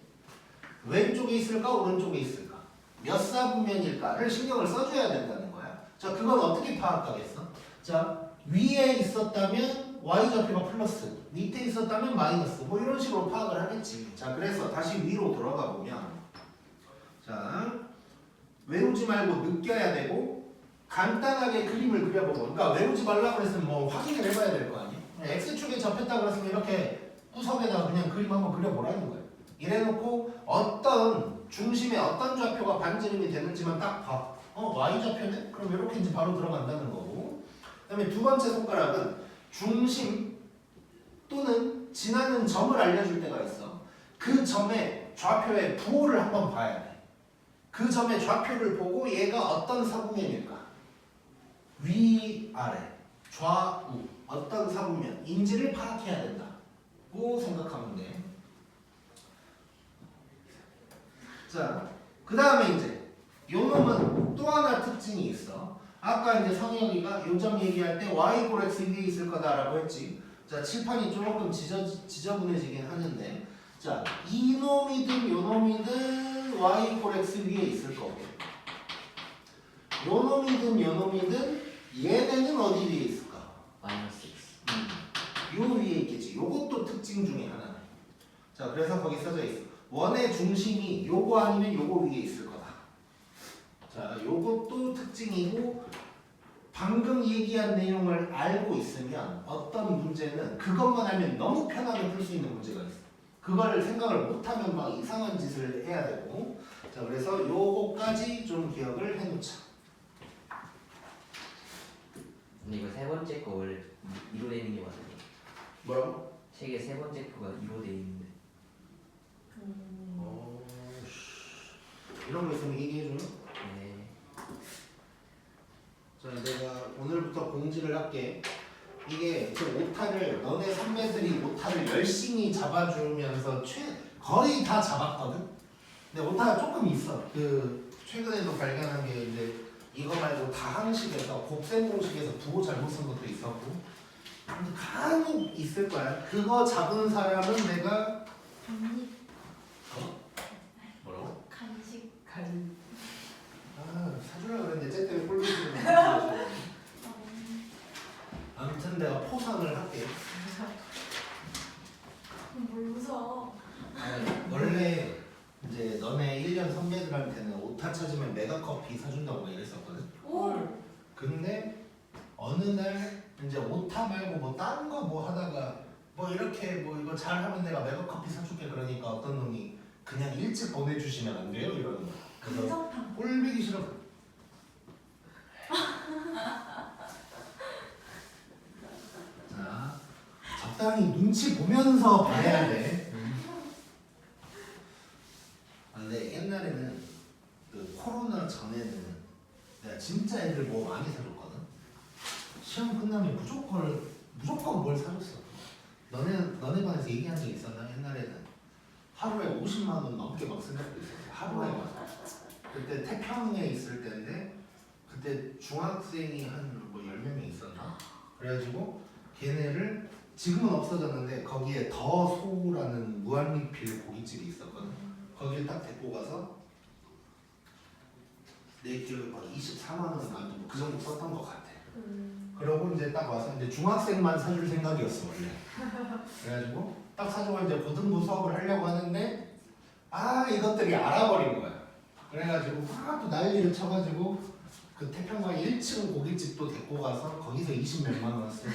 왼쪽에 있을까 오른쪽에 있을까 몇 사분면일까를 신경을 써줘야 된다는 거야. 자, 그건 어떻게 파악하겠어? 자, 위에 있었다면 y좌표가 플러스, 밑에 있었다면 마이너스 뭐 이런 식으로 파악을 하겠지. 자, 그래서 다시 위로 돌아가 보면, 자, 외우지 말고 느껴야 되고 간단하게 그림을 그려보고, 그러니까 외우지 말라고 그랬으면 뭐 확인을 해봐야 될 거 아니야. X축에 접했다 그랬으면 이렇게 구석에다가 그냥 그림 한번 그려보라는 거야. 이래놓고 어떤 중심에 어떤 좌표가 반지름이 되는지만 딱 봐. y좌표네? 그럼 이렇게 이제 바로 들어간다는 거고. 그 다음에 두 번째 손가락은 중심 또는 지나는 점을 알려줄 때가 있어. 그 점의 좌표의 부호를 한번 봐야 돼. 그 점의 좌표를 보고 얘가 어떤 사분면일까? 위, 아래, 좌우 어떤 사분면인지를 파악해야 된다고 생각하면 돼. 자, 그 다음에 이제 요 놈은 또 하나 특징이 있어. 아까 이제 성혁이가 요점 얘기할 때 y = x 위에 있을 거다라고 했지. 자, 칠판이 조금 지저분해지긴 하는데, 자, 이 놈이든 요 놈이든 y = x 위에 있을 거고, 요 놈이든 요 놈이든 얘네는 어디 위에 있을까? 마이너스 x. 요 위에 있겠지. 요것도 특징 중에 하나네. 자, 그래서 거기 써져 있어. 원의 중심이 요거 아니면 요거 위에 있을 거다. 자, 요것도 특징이고 방금 얘기한 내용을 알고 있으면 어떤 문제는 그것만 하면 너무 편하게 풀 수 있는 문제가 있어. 그걸 생각을 못하면 막 이상한 짓을 해야 되고. 자, 그래서 요거까지 좀 기억을 해놓자. 근데 이거 세 번째 거 원래 2로 되는 게 맞아요. 뭐라고? 책에 세 번째 거가 2로 돼 있는데. 이런 거 있으면 얘기해줘요. 네. 자, 내가 오늘부터 공지를 할게. 이게 그 오타를 너네 선배들이 오타를 열심히 잡아주면서 거의 다 잡았거든. 근데 오타가 조금 있어. 그 최근에도 발견한 게 이제 이거 말고 다항식에서 곱셈 공식에서 부호 잘못 쓴 것도 있었고. 근데 간혹 있을 거야. 그거 잡은 사람은 내가 간식. 뭐라고? 간식. 아, 사주려고 그랬는데 쟤 때문에 꼴보기를 못 아무튼 내가 포상을 할게. 뭘 웃어? 원래 이제 너네 1년 선배들한테는 오타 찾으면 메가커피 사준다고 막 이랬었거든. 오. 근데 어느 날 이제 오타 말고 뭐 다른 거 뭐 하다가 뭐 이렇게 뭐 이거 잘하면 내가 메가커피 사줄게 그러니까 어떤 놈이 그냥 일찍 보내주시면 안 돼요 이러는 거야. 그래서 금성탕. 꼴보기 싫어. 자, 적당히 눈치 보면서 봐야 돼. 근데 옛날에는 그 코로나 전에는 내가 진짜 애들 뭐 많이 사줬거든. 시험 끝나면 무조건 뭘 사줬어. 너네 반에서 얘기한 적 있었나? 옛날에는 하루에 50만 원 넘게 막 쓴 적도 있었어. 하루에만. 그때 태평에 있을 때인데 그때 중학생이 한 뭐 10명이 있었나? 그래가지고 걔네를 지금은 없어졌는데 거기에 더소라는 무한리필 고깃집이 있었거든. 거길 딱 데리고 가서 내 기억에 막 24만 원 만도 그 정도 썼던 것 같아. 그러고 이제 딱 와서 이제 중학생만 사줄 생각이었어 원래. 그래가지고 딱 사주고 이제 고등부 수업을 하려고 하는데 이것들이 알아버린 거야. 그래가지고 또 난리를 쳐가지고 그 태평강 1층 고깃집도 데리고 가서 거기서 20 몇만 원 쓰고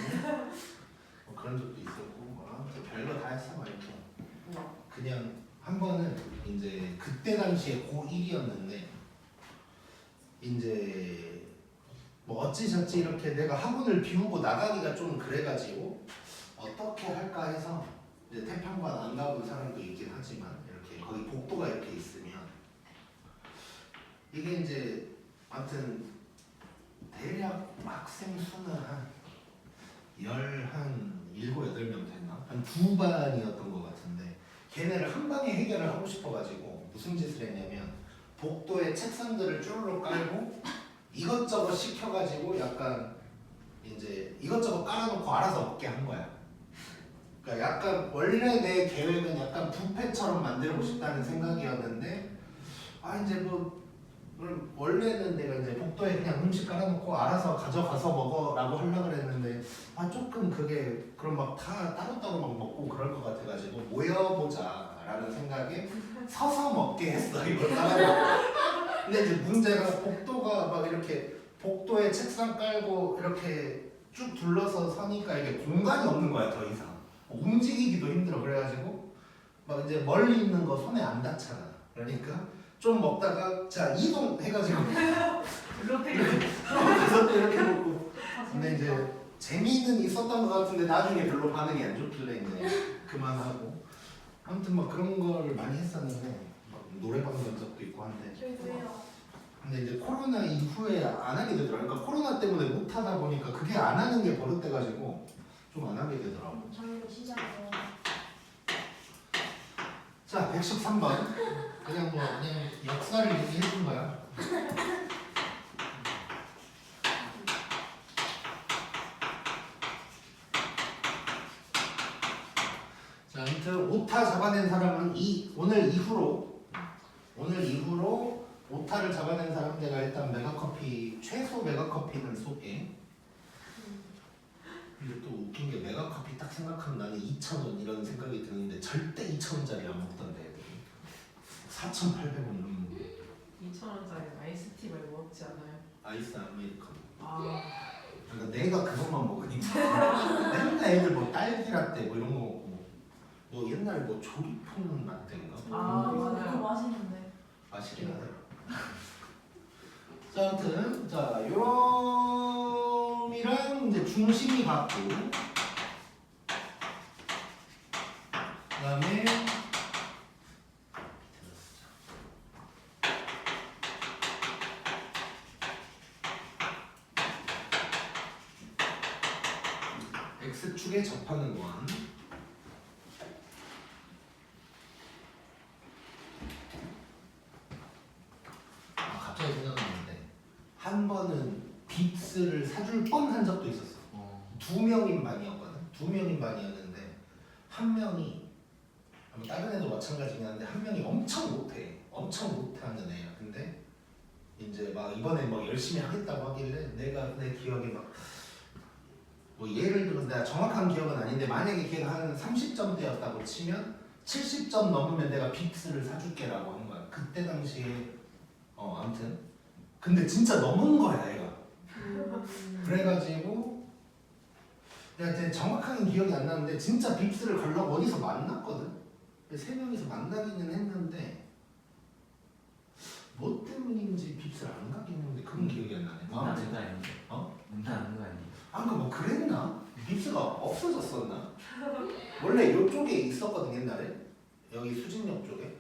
뭐 그런 적도 있었고 아무튼 별거 다 했어 막 이렇게. 그냥 한 번은 이제 그때 당시에 고1이었는데 이제 뭐 어찌저찌 이렇게 내가 학원을 비우고 나가기가 좀 그래가지고 어떻게 할까 해서 이제 태평관 안 가본 사람도 있긴 하지만 이렇게 거기 복도가 이렇게 있으면 이게 이제 아무튼 대략 학생 수는 한 7, 8명 됐나? 한 2반이었던 것 같은데 걔네를 한 방에 해결을 하고 싶어가지고 무슨 짓을 했냐면 복도에 책상들을 쭈르륵 깔고 이것저것 시켜가지고 약간 이제 이것저것 깔아놓고 알아서 먹게 한 거야. 그러니까 약간 원래 내 계획은 약간 뷔페처럼 만들고 싶다는 생각이었는데 이제 뭐 원래는 내가 이제 복도에 그냥 음식 깔아놓고 알아서 가져가서 먹어라고 하려고 그랬는데 조금 그게 그럼 막 다 따로따로 막 먹고 그럴 것 같아가지고 모여보자라는 생각에 서서 먹게 했어 이걸 따라서. 근데 이제 문제가 복도가 막 이렇게 복도에 책상 깔고 이렇게 쭉 둘러서 서니까 이게 공간이 없는 거야 더 이상. 움직이기도 힘들어. 그래가지고 막 이제 멀리 있는 거 손에 안 닿잖아. 그러니까 좀 먹다가 자 이동해가지고 그래서 또 이렇게 먹고. 근데 이제 재미는 있었던 것 같은데 나중에 별로 반응이 안 좋길래 이제 그만하고. 아무튼 막 그런 걸 많이 했었는데 막 노래방 간 적도 있고 한데. 저희도요. 근데 이제 코로나 이후에 안 하게 되더라고. 그러니까 코로나 때문에 못 하다 보니까 그게 안 하는 게 버릇돼가지고 좀 안 하게 되더라고. 저희도 시작해요. 자, 113번. 그냥 역사를 얘기해준 거야. 자, 아무튼 오타 잡아낸 사람은 오늘 이후로 오타를 잡아낸 사람 내가 일단 메가커피 하수 메가커피는 쏘게. 근데 또 웃긴 게 메가커피 딱 생각하면 나는 2,000원 이런 생각이 드는데 절대 2,000원짜리 안 먹던데 애들이 4,800원 2,000원짜리 아이스티 말고 없지 않아요? 아이스 아메리카노. 아, 그러니까 내가 그것만 먹으니까 맨날 애들 뭐 딸기 라떼 뭐 이런 거 먹고 뭐 옛날 뭐 조리퐁 라떼인가? 아, 맞아요. 그거 맛있는데. 맛있긴 하더라. 자, 아무튼 자 요럼이랑 이제 중심이 같고 그다음에 x축에 접하는 원. 갑자기 생각났는데 한 번은 빕스를 사줄 뻔한 적도 있었어. 두 명인 반이었거든. 두 명인 반이었는데 한 명이 뭐 다른 애도 마찬가지긴 한데 한 명이 엄청 못해. 엄청 못하는 애야. 근데 이제 막 이번에 막 열심히 하겠다고 하길래 내가 내 기억에 막 뭐 예를 들어서 내가 정확한 기억은 아닌데 만약에 걔가 한 30점대였다고 치면 70점 넘으면 내가 빕스를 사줄게라고 한 거야. 그때 당시에 아무튼 근데 진짜 넘은 거야 얘가. 그래가지고 내가 이제 정확하게 기억이 안 나는데 진짜 빕스를 가려고 어디서 만났거든. 세 명이서 만나기는 했는데 뭐 때문인지 빕스를 안 가긴 했는데 그건 기억이 안 나네. 문나는 거 아니에요? 어? 문나는 거 아니에요? 아까 뭐 그랬나? 빕스가 없어졌었나? 원래 이쪽에 있었거든 옛날에. 여기 수진역 쪽에.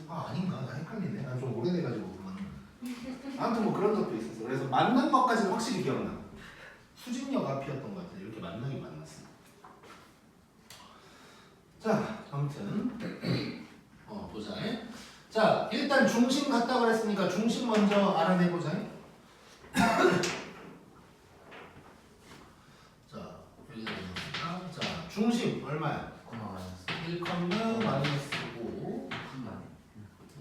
아 아닌가? 나 헷갈리네. 난 좀 오래돼가지고 그만. 아무튼 뭐 그런 적도 있었어. 그래서 만난 것까지는 확실히 기억나. 수진역 앞이었던 것 같아. 이렇게 만나긴 만났어. 자, 아무튼 보자. 자, 일단 중심 같다 그랬으니까 중심 먼저 알아내보자. 자, 여기 나오니까 자, 중심 얼마야? 1, 마이너스 5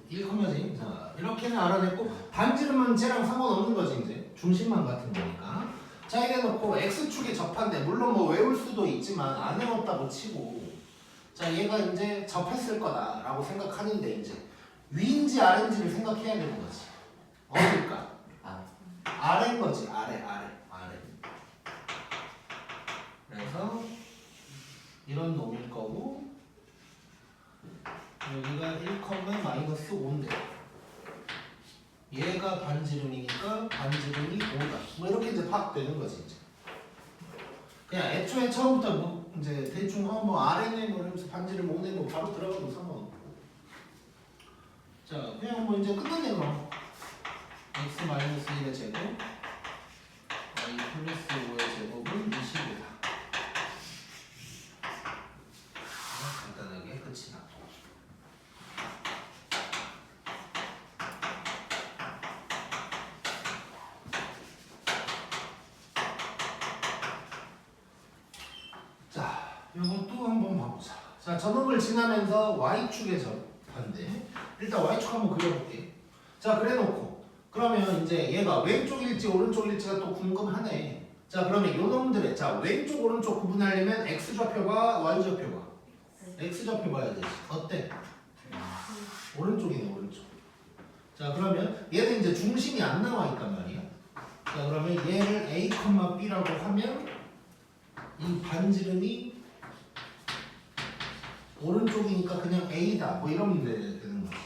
1,지. 자, 이렇게는 알아냈고 반지름은 쟤랑 상관없는 거지 이제. 중심만 같은 거니까. 자, 이래 놓고 x축에 접한데 물론 뭐 외울 수도 있지만 안 외웠다고 치고 자, 얘가 이제 접했을 거다라고 생각하는데 이제 위인지 아래인지를 생각해야 되는 거지. 어딜까? 아래인 거지. 아래. 그래서 이런 놈일 거고 여기가 1, 마이너스 5인데 얘가 반지름이니까 반지름이 5다. 뭐 이렇게 이제 파악 되는 거지 이제. 그냥 애초에 처음부터 뭐 이제 대충 뭐 아래네 뭐 이러면서 반지름 5네 뭐 바로 들어가도 상관없고. 자 그냥 뭐 이제 끝났네 그럼. x 마이너스 1의 제곱 y 플러스 5의 제곱은 25다. 간단하게 끝이 나. 자, 이것도 한번 봐보자. 자, 저놈을 지나면서 y축에 접한데 일단 y축 한번 그려볼게. 자, 그래놓고 그러면 이제 얘가 왼쪽일지 오른쪽일지가 또 궁금하네. 자, 그러면 요놈들의 자 왼쪽 오른쪽 구분하려면 x좌표가 y좌표가 x좌표 봐야 되지. 어때? 오른쪽이네 오른쪽. 자, 그러면 얘는 이제 중심이 안 나와 있단 말이야. 자, 그러면 얘를 a, b라고 하면 이 반지름이 오른쪽이니까 그냥 a다. 뭐 이러면 되는 거지.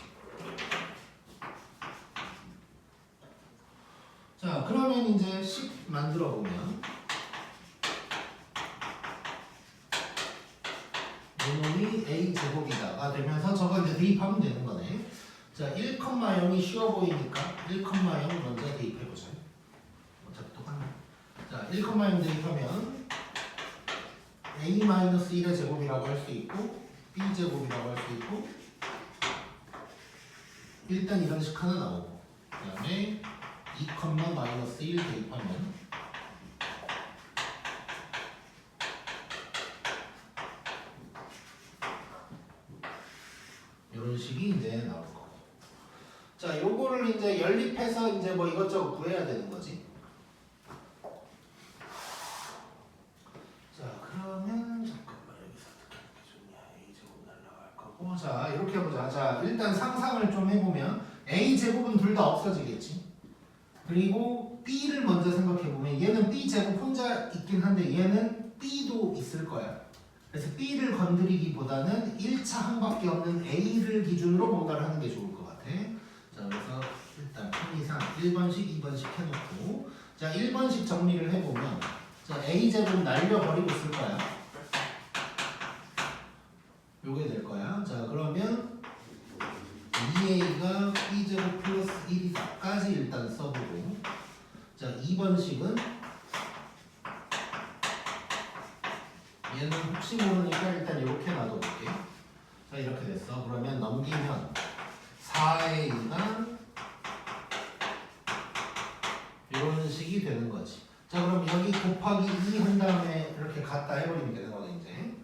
자, 그러면 이제 식 만들어 보면 이놈이 a 제곱이다가 되면서 저거 이제 대입하면 되는 거네. 자, 1,0이 쉬워 보이니까 1,0 먼저 대입해 보자. 어차피 똑같네. 자, 1,0 대입하면 a-1의 제곱이라고 할 수 있고 b 제곱이라고 할 수 있고 일단 이런 식 하나 나오고 그 다음에 2,-1 대입하면 이런 식이 이제 나올 거고. 자, 요거를 이제 연립해서 이제 뭐 이것저것 구해야 되는 거지. 자 이렇게 해보자. 자 일단 상상을 좀 해보면 a제곱은 둘 다 없어지겠지. 그리고 b를 먼저 생각해보면 얘는 b제곱 혼자 있긴 한데 얘는 b도 있을 거야. 그래서 b를 건드리기보다는 1차 항밖에 없는 a를 기준으로 뭔가를 하는 게 좋을 것 같아. 자 그래서 일단 편의상 1번씩 2번씩 해놓고 자 1번씩 정리를 해보면 자 a제곱 날려버리고 쓸 거야. 요게 될 거야. 자 그러면 2a가 b제곱 플러스 1이다까지 일단 써보고 자 2번식은 얘는 혹시 모르니까 일단 이렇게 놔둬볼게. 자 이렇게 됐어. 그러면 넘기면 4a가 이런 식이 되는 거지. 자 그럼 여기 곱하기 2 한 다음에 이렇게 갖다 해버리면 되는 거네 이제.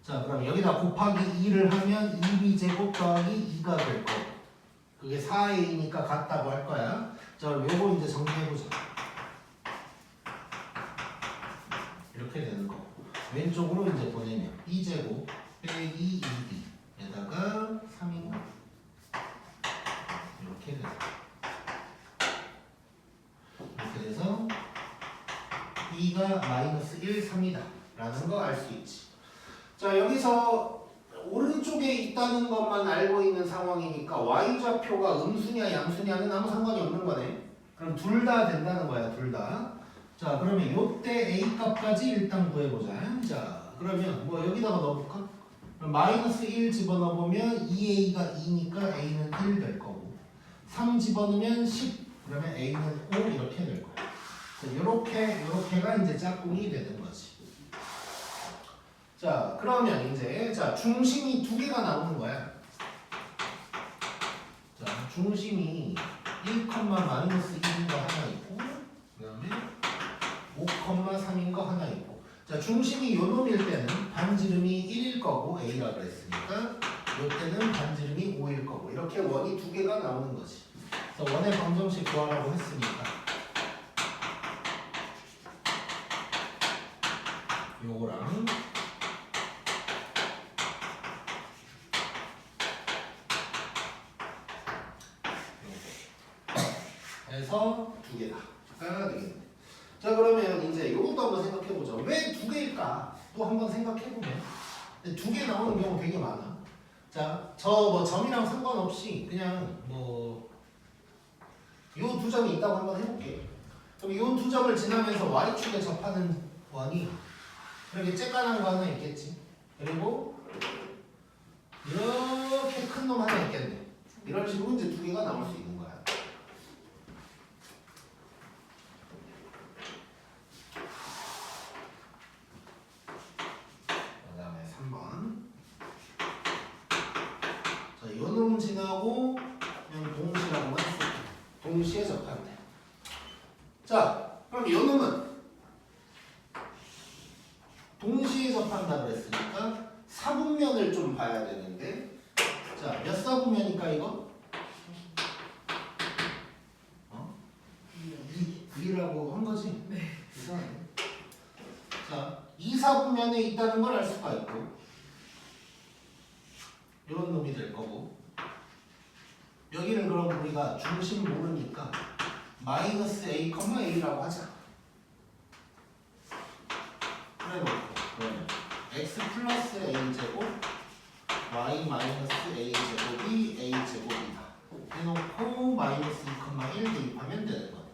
자 그럼 여기다 곱하기 2를 하면 2b제곱 더하기 2가 될 거고 그게 4a니까 같다고 할 거야. 자 그럼 요거 이제 정리해보자. 이렇게 되는 거. 왼쪽으로 이제 보내면 b제곱 빼기 2b에다가 3인가 이렇게 되는 거. 이렇게 돼서 b가 마이너스 1, 3이다 라는 거 알 수 있지. 자 여기서 오른쪽에 있다는 것만 알고 있는 상황이니까 y좌표가 음수냐 양수냐는 아무 상관이 없는 거네. 그럼 둘 다 된다는 거야. 둘 다. 자 그러면 요때 a 값까지 일단 구해보자. 자 그러면 뭐 여기다가 넣어볼까? 그럼 마이너스 1 집어넣으면 2a가 2니까 a는 1 될 거고 3 집어넣으면 10 그러면 a는 5 이렇게 될 거야. 요렇게가 이제 짝꿍이 되는 거지. 자 그러면 이제 자 중심이 두 개가 나오는 거야. 자 중심이 1, 마이너스 1인 거 하나 있고 그 다음에 5,3인 거 하나 있고 자 중심이 요 놈일 때는 반지름이 1일 거고 a라 그랬으니까 요 때는 반지름이 5일 거고 이렇게 원이 두 개가 나오는 거지. 그래서 원의 방정식 구하라고 했으니까 요거랑 해서 두 개다가 되겠네. 자 그러면 이제 이것도 한번 생각해보자. 왜 두 개일까? 또 한번 생각해보면 두 개 나오는 경우 되게 많아. 자 저 뭐 점이랑 상관없이 그냥 뭐 요 두 점이 있다고 한번 해볼게. 그럼 요 두 점을 지나면서 y축에 접하는 원이 이렇게 쬐깐한 거 하나 있겠지. 그리고 이렇게 큰 놈 하나 있겠네. 이런 식으로 이제 두 개가 나올 수 있는 거야. 그 다음에 3번. 자, 요 놈 지나고 그냥 동시라고만 쓸게. 동시에 접하면 돼. 자, 그럼 요 놈은 동시에 접한다 그랬으니까 사분면을 좀 봐야 되는데 자, 몇 사분면일까 이거? 2라고 한 거지? 네. 이상하네. 자, 2사분면에 있다는 걸 알 수가 있고 이런 놈이 될 거고 여기를 그럼 우리가 중심 모르니까 마이너스 a, a라고 하자. 그래놓고 그러면 x 플러스 a제곱 y 마이너스 a제곱이 a제곱이다 해놓고 마이너스 2,1 대입하면 되는 거야.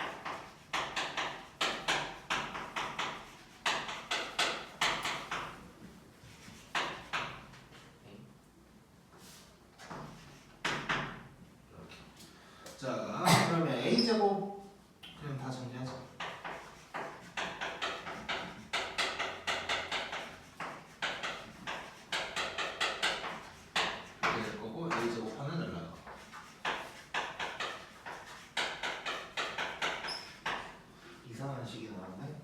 자 그러면 a제곱 그냥 다 정리하자. 이렇게 될 거고 a제곱 하나 날라가. 이상한 식이 나왔네.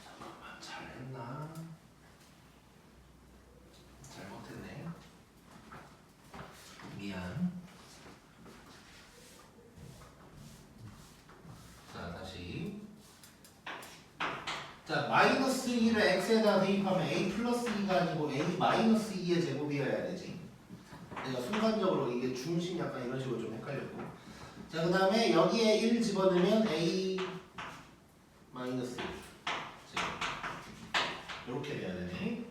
잠깐만 잘했나? 잘못했네. 미안. 자 다시. 자 자, 마이너스 2를 x에다 대입하면 a 플러스 2가 아니고 a 마이너스 2의 제곱이어야 되지. 내가 순간적으로 이게 중심 약간 이런 식으로 좀 헷갈렸고. 자, 그 다음에 여기에 1 집어넣으면 a 마이너스 1 제곱. 이렇게 돼야 되네.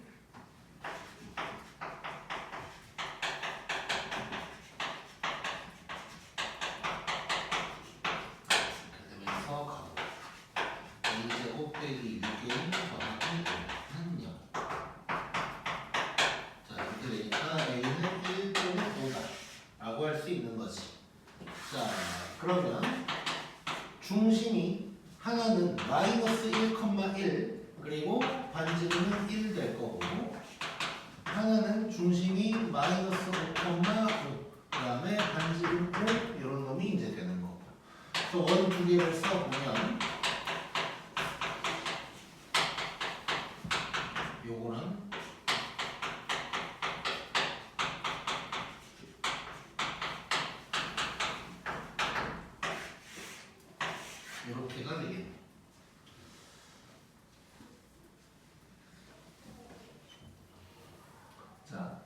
이렇게 되면서 가고. a제곱 빼기 6은 더하기 5는 0. 자, 이렇게 되니까 a는 1 또는 5다 라고 할 수 있는 거지. 자, 그러면 중심이 하나는 마이너스 1,1 그리고 반지름은 1 될 거고, 하나는 중심이 마이너스 5,5 그 다음에 반지름 5 이런 놈이 이제 되는 거고. 또 원 두 개를 써보면 요거랑 요렇게가 되겠네. 자,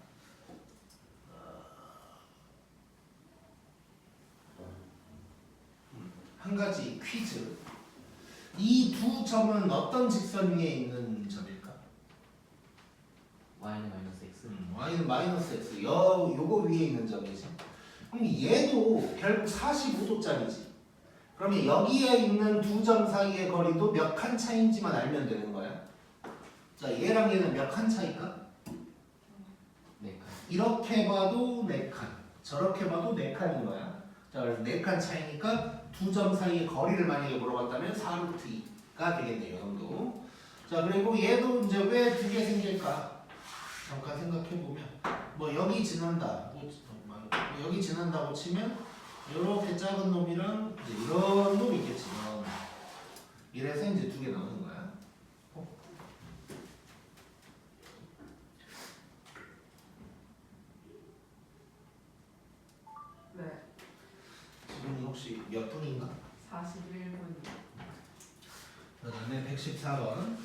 한 가지 퀴즈. 이 두 점은 어떤 직선 위에 있는 점일까? y는 마이너스 x. y는 마이너스 x. 요거 위에 있는 점이지. 그럼 얘도 결국 45도짜리지. 그러면 여기에 있는 두 점 사이의 거리도 몇 칸 차인지만 알면 되는 거야. 자, 얘랑 얘는 몇 칸 차일까? 네 칸. 이렇게 봐도 4칸, 저렇게 봐도 4칸인 거야. 자, 그래서 4칸 차이니까 두 점 사이의 거리를 만약에 물어봤다면 4루트 2가 되겠네요, 정도. 자, 그리고 얘도 이제 왜 두 개 생길까? 잠깐 생각해 보면, 뭐 여기 지난다, 여기 지난다고 치면 이렇게 작은 놈이랑 이제 이런 놈이 있겠지. 이래서 이제 두 개 나오는 거야. 네. 지금 혹시 몇 분인가? 41분. 그 다음에 114번.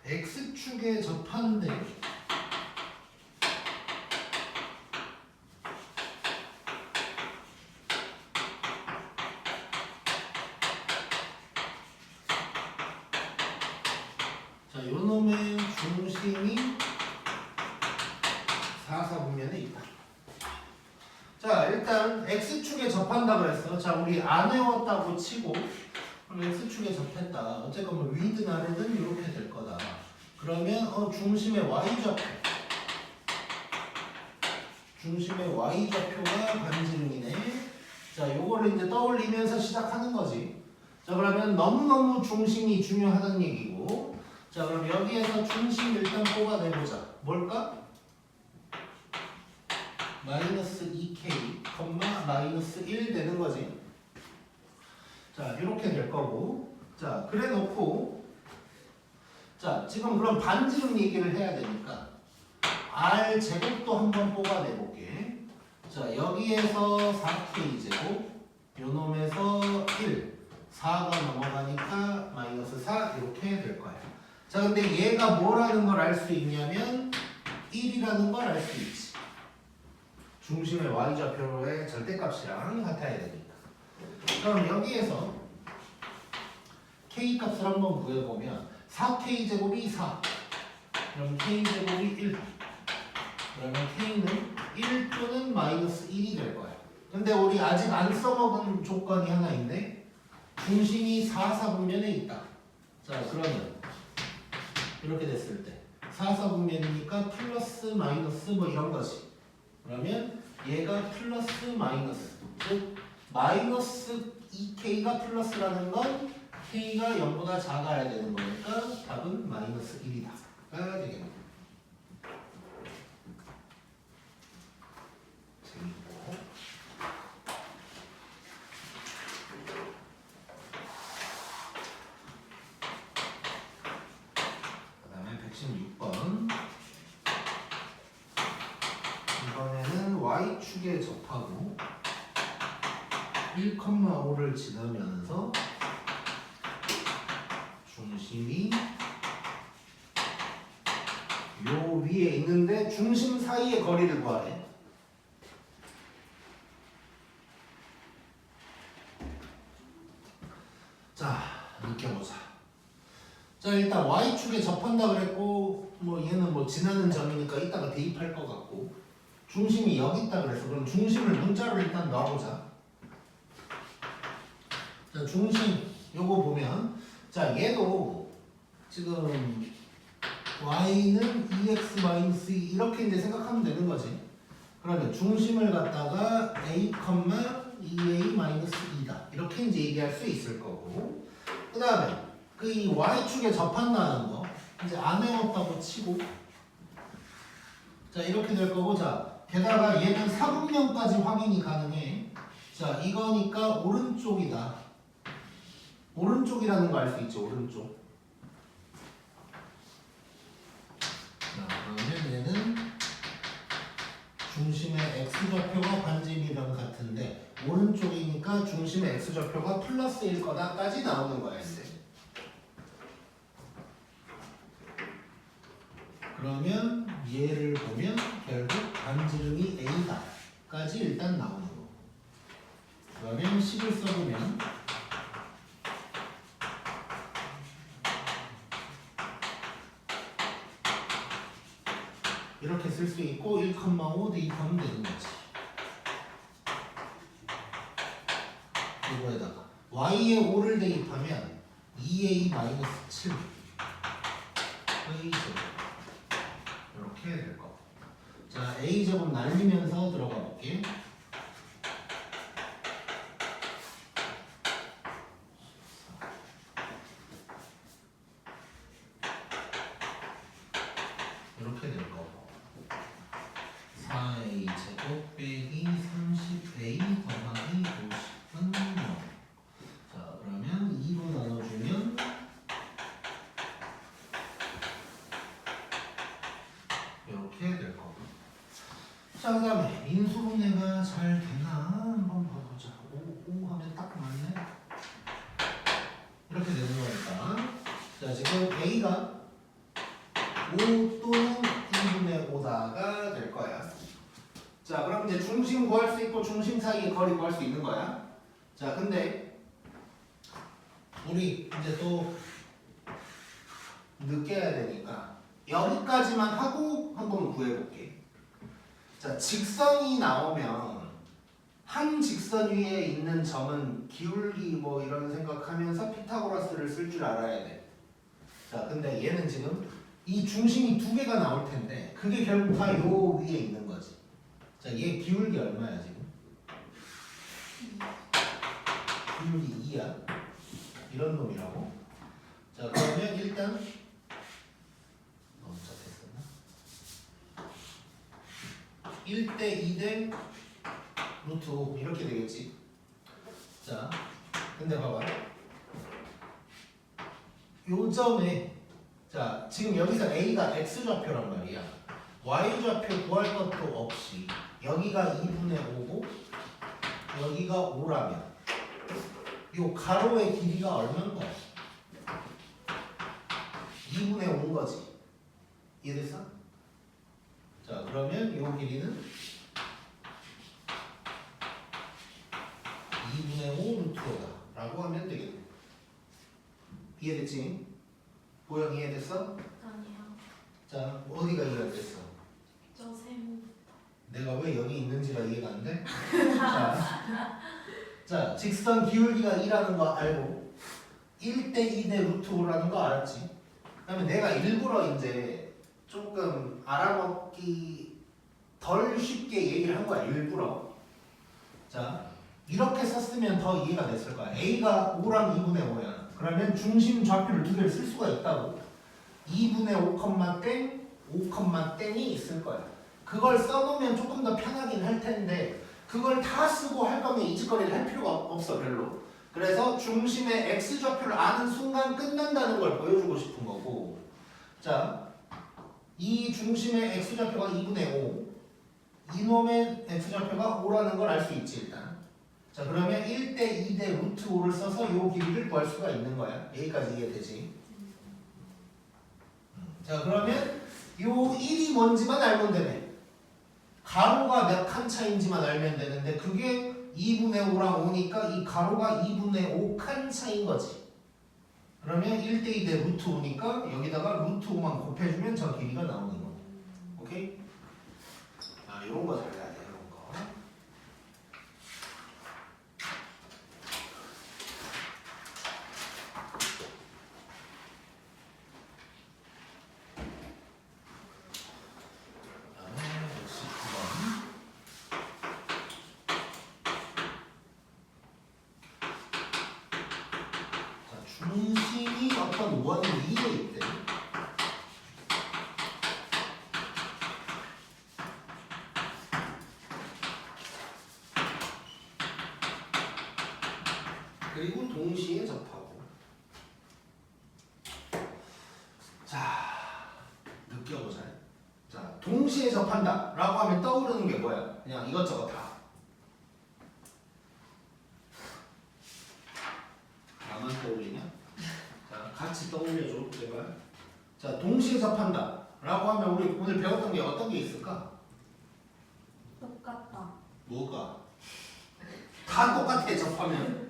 X축에 접한데 자, 요놈의 중심이 4사분면에 있다. 자, 일단 X축에 접한다 그랬어. 자, 우리 안 외웠다고 치고 그럼 X축에 접했다. 어쨌건 뭐 위든 아래든 이렇게 될 거다. 그러면 중심의 Y좌표, 중심의 Y좌표가 반지름이네. 자, 요거를 이제 떠올리면서 시작하는 거지. 자, 그러면 너무너무 중심이 중요하다는 얘기고, 자, 그럼 여기에서 중심 일단 뽑아내보자. 뭘까? 마이너스 2k, 마이너스 1 되는 거지. 자, 이렇게 될 거고. 자, 그래 놓고, 자, 지금 그럼 반지름 얘기를 해야 되니까 R 제곱도 한번 뽑아내 볼게. 자, 여기에서 4k 제곱, 요 놈에서 1, 4가 넘어가니까 마이너스 4 이렇게 될 거야. 자, 근데 얘가 뭐라는 걸 알 수 있냐면 1이라는 걸 알 수 있지. 중심의 y좌표의 절대값이랑 같아야 되니까. 그럼 여기에서 k 값을 한번 구해보면 4k 제곱이 4, 그럼 k 제곱이 1, 그러면 k는 1 또는 마이너스 1이 될 거야. 근데 우리 아직 안 써먹은 조건이 하나 있네. 중심이 4사분면에 있다. 자, 그러면 이렇게 됐을 때 4사분면이니까 플러스 마이너스 뭐 이런 거지. 그러면 얘가 플러스 마이너스 즉 마이너스 2k가 플러스라는 건 k가 0보다 작아야 되는 거니까 답은 마이너스 1이다가 되겠네요. 재밌고. 그 다음에 116번. 이번에는 y축에 접하고 1,5를 지나면서 중심이 요 위에 있는데 중심 사이의 거리를 구하래. 자, 느껴보자. 자, 일단 y축에 접한다 그랬고 뭐 얘는 뭐 지나는 점이니까 이따가 대입할 것 같고 중심이 여기 있다 그랬어. 그럼 중심을 문자로 일단 넣어보자. 자, 중심 요거 보면 자, 얘도 지금 y는 2x-2 이렇게 이제 생각하면 되는 거지. 그러면 중심을 갖다가 a, 2a-2다 이렇게 이제 얘기할 수 있을 거고, 그 다음에 그 이 y축에 접한다는 거 이제 안 외웠다고 치고, 자 이렇게 될 거고, 자 게다가 얘는 사분면까지 확인이 가능해. 자 이거니까 오른쪽이다. 오른쪽이라는 거 알 수 있죠. 오른쪽. 자 그러면 얘는 중심의 x좌표가 반지름이랑 같은데 오른쪽이니까 중심의 x좌표가 플러스일 거다까지 나오는 거야. 그러면 얘를 보면 결국 반지름이 a다까지 일단 나오는 거. 그러면 식을 써보면 이렇게 쓸 수 있고 1,5 대입하면 되는 거지. 이거에다가 y에 5를 대입하면 2a-7 a제곱 이렇게 될 거. 자 a제곱 날리면서 들어가 볼게. 이렇게 될 거고 4a 제곱 빼기 30a 더하기 50은 0. 자 그러면 2로 나눠주면 이렇게 될 거고. 자 그 다음에 인수분해가 잘 되나 한번 봐보자. 5 하면 딱 맞네. 이렇게 되는 거니까 자 지금 a가 5 또는 2분의 5다가 될 거야. 자 그럼 이제 중심 구할 수 있고 중심 사이의 거리 구할 수 있는 거야. 자 근데 우리 이제 또 느껴야 되니까 여기까지만 하고 한번 구해볼게. 자 직선이 나오면 한 직선 위에 있는 점은 기울기 뭐 이런 생각하면서 피타고라스를 쓸 줄 알아야 돼. 자 근데 얘는 지금 이 중심이 두 개가 나올 텐데 그게 결국 다 요 위에 있는 거지. 자, 얘 기울기 얼마야 지금? 기울기 2야. 이런 놈이라고. 자, 그러면 일단 너무 짝했었나? 1대 2대 루트 5 이렇게 되겠지. 자, 근데 봐봐. 요 점에 자, 지금 여기서 A가 X좌표란 말이야. Y좌표 구할 것도 없이 여기가 2분의 5고 여기가 5라면 요 가로의 길이가 얼마인 거야? 2분의 5인 거지. 이해됐어? 자, 그러면 요 길이는 2분의 5 루트 5다 라고 하면 되겠네. 이해됐지? 보영 이해됐어? 아니요. 자, 어디가 이해가 됐어? 저 세모. 내가 왜 여기 있는지가 이해가 안 돼? 자, 직선 기울기가 2라는 거 알고 1대 2대 루트 5라는 거 알았지? 그러면 내가 일부러 이제 조금 알아먹기 덜 쉽게 얘기를 한 거야, 일부러. 자, 이렇게 썼으면 더 이해가 됐을 거야. A가 5랑 2분의 5야. 그러면 중심 좌표를 두 개를 쓸 수가 있다고. 2분의 5, 땡, 5, 땡이 있을 거야. 그걸 써놓으면 조금 더 편하긴 할 텐데 그걸 다 쓰고 할 거면 이 짓거리를 할 필요가 없어 별로. 그래서 중심의 x좌표를 아는 순간 끝난다는 걸 보여주고 싶은 거고. 자, 이 중심의 x좌표가 2분의 5 이놈의 x좌표가 5라는 걸 알 수 있지 일단. 자, 그러면 1대 2대 루트 5를 써서 이 길이를 구할 수가 있는 거야. 여기까지 이해되지? 자, 그러면 요 1이 뭔지만 알면 되네. 가로가 몇 칸 차인지만 알면 되는데 그게 2분의 5랑 5니까 이 가로가 2분의 5칸 차인 거지. 그러면 1대 2대 루트 5니까 여기다가 루트 5만 곱해주면 저 길이가 나오는 거. 오케이? 아, 이런 거 잘해야 돼. 이런 거. 중심이 어떤 원 위에 있대. 그리고 동시에 접하고. 자, 느껴보자. 자, 동시에 접한다 라고 하면 떠오르는 게 뭐야? 그냥 이것저것 다. 나만 떠올리냐? 자, 같이 떠올려줘, 제발. 자, 동시에 접한다 라고 하면 우리 오늘 배웠던 게 어떤 게 있을까? 똑같다. 뭐가? 다 똑같아, 접하면.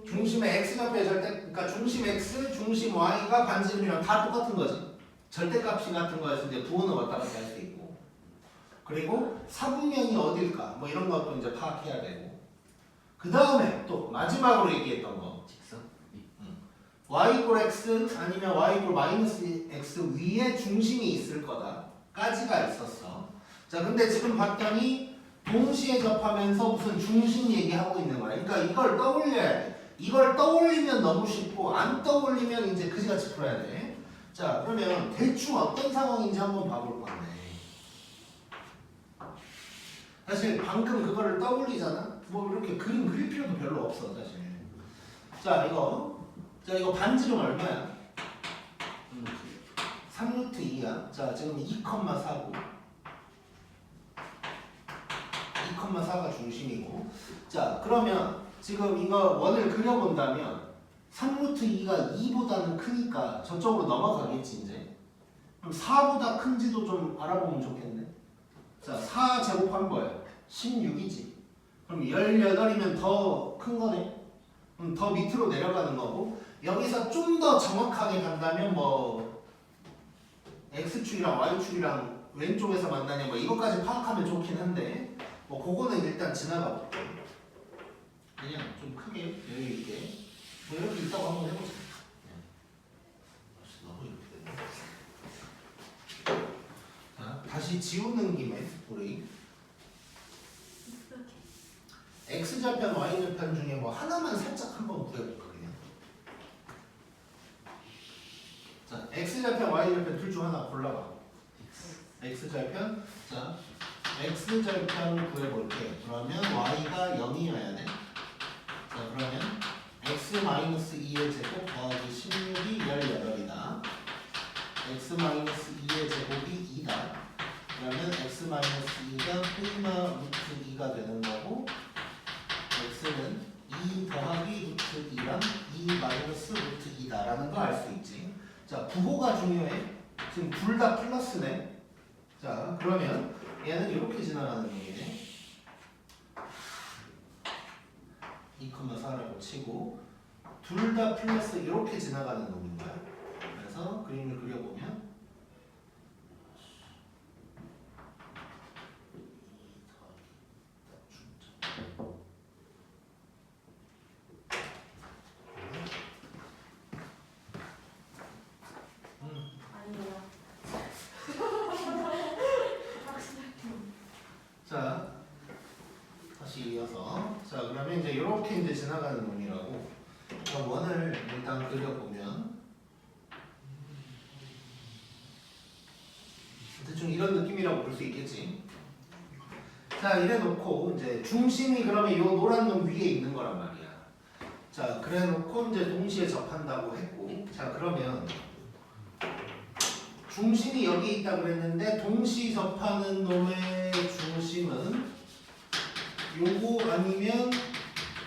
중심의 x좌표의 절대, 그러니까 중심 x, 중심 y가 반지름이랑 다 똑같은 거지. 절대값이 같은 거였을 때 부호는 왔다 갔다 할 수 있고. 그리고 사분면이 어딜까? 뭐 이런 것도 이제 파악해야 되고. 그 다음에 또 마지막으로 얘기했던 거. 직선? y 이퀄 x 아니면 y 이퀄 마이너스 x 위에 중심이 있을 거다까지가 있었어. 자, 근데 지금 봤더니 동시에 접하면서 무슨 중심 얘기하고 있는 거야. 그러니까 이걸 떠올려야 돼. 이걸 떠올리면 너무 쉽고 안 떠올리면 이제 그지같이 풀어야 돼. 자, 그러면 대충 어떤 상황인지 한번 봐볼 건데. 사실 방금 그거를 떠올리잖아. 뭐 이렇게 그림 그릴 필요도 별로 없어 사실. 자, 이거 반지름 얼마야? 3루트 2야. 자, 지금 2,4고 2,4가 중심이고. 자, 그러면 지금 이거 원을 그려본다면 3루트 2가 2보다는 크니까 저쪽으로 넘어가겠지 이제. 그럼 4보다 큰지도 좀 알아보면 좋겠네. 자, 4 제곱하면 뭐예요? 16이지. 그럼 18이면 더 큰 거네. 그럼 더 밑으로 내려가는 거고. 여기서 좀 더 정확하게 간다면 뭐 X축이랑 Y축이랑 왼쪽에서 만나냐 뭐 이것까지 파악하면 좋긴 한데 뭐 그거는 일단 지나가 볼게. 그냥 좀 크게 여유 있게 뭐 이렇게 있다고 한번 해보자. 너무 이렇게 되네. 자, 다시 지우는 김에 우리 X좌편, Y좌편 중에 뭐 하나만 살짝 한번 구해볼까 그냥. 자, X좌편, Y좌편 둘 중 하나 골라봐. X좌편, 자, X좌편 구해볼게. 그러면 Y가 0이어야 돼. 자, 그러면 X-2의 제곱 더하기 16이 18이다. X-2의 제곱이 2다. 그러면 X-2가 플마 루트 2가 되는 거고 X는 2 더하기 루트 2랑 2 마이너스 루트 2다 라는 거 알 수 있지. 자, 부호가 중요해. 지금 둘 다 플러스네. 자, 그러면 얘는 이렇게 지나가는 놈이네. 2,4라고 치고 둘 다 플러스 이렇게 지나가는 놈인 거야. 그래서 그림을 그려보면 아니에요. 자, 이렇게 이제 지나가는 놈이라고. 그럼 원을 일단 그려보면 대충 이런 느낌이라고 볼 수 있겠지. 자, 이래 놓고 이제 중심이 그러면 이 노란 놈 위에 있는 거란 말이야. 자, 그래 놓고 이제 동시에 접한다고 했고, 자, 그러면 중심이 여기 있다 그랬는데 동시 접하는 놈의 중심은 요거 아니면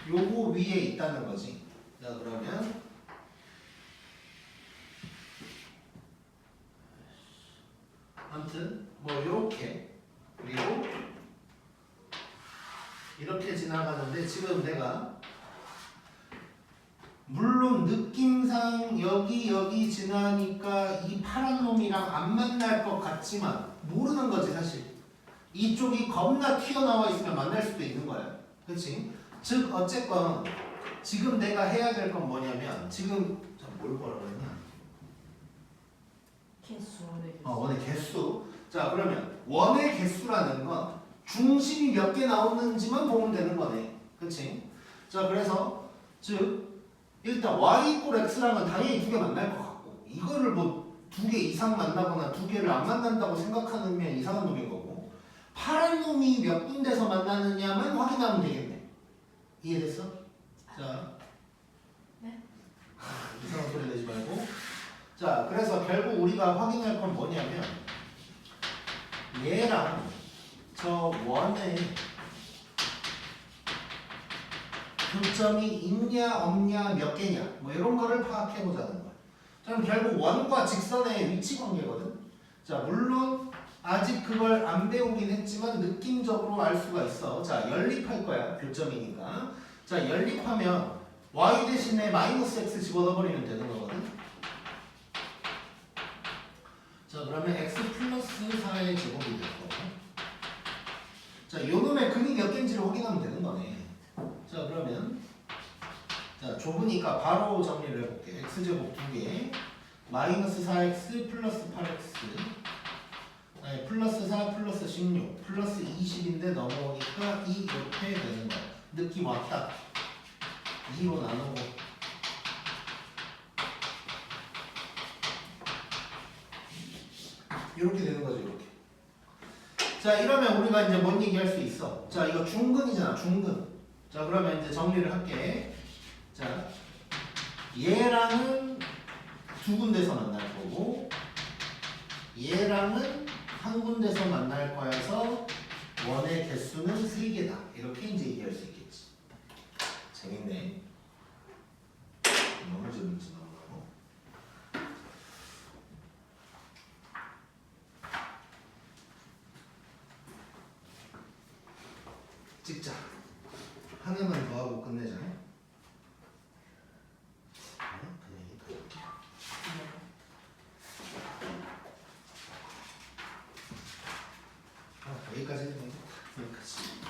요거 위에 있다는 거지. 자, 그러면 아무튼 뭐 요렇게 그리고 이렇게 지나가는데 지금 내가 물론 느낌상 여기 지나니까 이 파란 놈이랑 안 만날 것 같지만 모르는 거지 사실. 이쪽이 겁나 튀어나와 있으면 만날 수도 있는 거야. 그렇지? 즉 어쨌건 지금 내가 해야 될 건 뭐냐면 지금 뭘 보라고 했냐? 개수 원의 개수. 원의 개수. 자, 그러면 원의 개수라는 건 중심이 몇 개 나오는지만 보면 되는 거네. 그렇지? 자, 그래서 즉 일단 y 이꼴 x랑은 당연히 두 개 만날 것 같고 이거를 뭐 두 개 이상 만나거나 두 개를 안 만난다고 생각하는 면 이상한 놈인 거고 파란 놈이 몇 군데서 만나느냐만 확인하면 되겠네. 이해됐어? 자, 네. 이상한 소리 내지 말고. 자, 그래서 결국 우리가 확인할 건 뭐냐면 얘랑 저 원의 교점이 있냐 없냐 몇 개냐 뭐 이런 거를 파악해 보자는 거야. 그럼 결국 원과 직선의 위치 관계거든. 자, 물론 아직 그걸 안 배우긴 했지만 느낌적으로 알 수가 있어. 자, 연립할 거야. 교점이니까. 자, 연립하면 y 대신에 마이너스 x 집어넣어버리면 되는 거거든. 자, 그러면 x 플러스 4의 제곱이 되고 자, 요 놈의 근이 몇 개인지를 확인하면 되는 거네. 자, 그러면 자, 좁으니까 바로 정리를 해볼게. x제곱 2개 마이너스 4x 플러스 8x 아니, 플러스 4 플러스 16 플러스 20인데 넘어오니까 2 이렇게 되는 거야. 느낌 왔다. 2로 나누고 이렇게 되는 거죠. 이렇게. 자, 이러면 우리가 이제 뭔 얘기할 수 있어? 자, 이거 중근이잖아. 중근. 자, 그러면 이제 정리를 할게. 자, 얘랑은 두 군데서 만날 거고 얘랑은 한 군데서 만날 거여서 원의 개수는 3개다. 이렇게 이제 얘기할 수 있겠지. 재밌네. 너무 재밌지 너무. 찍자. 하나만 더 하고 끝내자. 그냥 이렇게. 여기까지 해도 되겠다. 여기까지.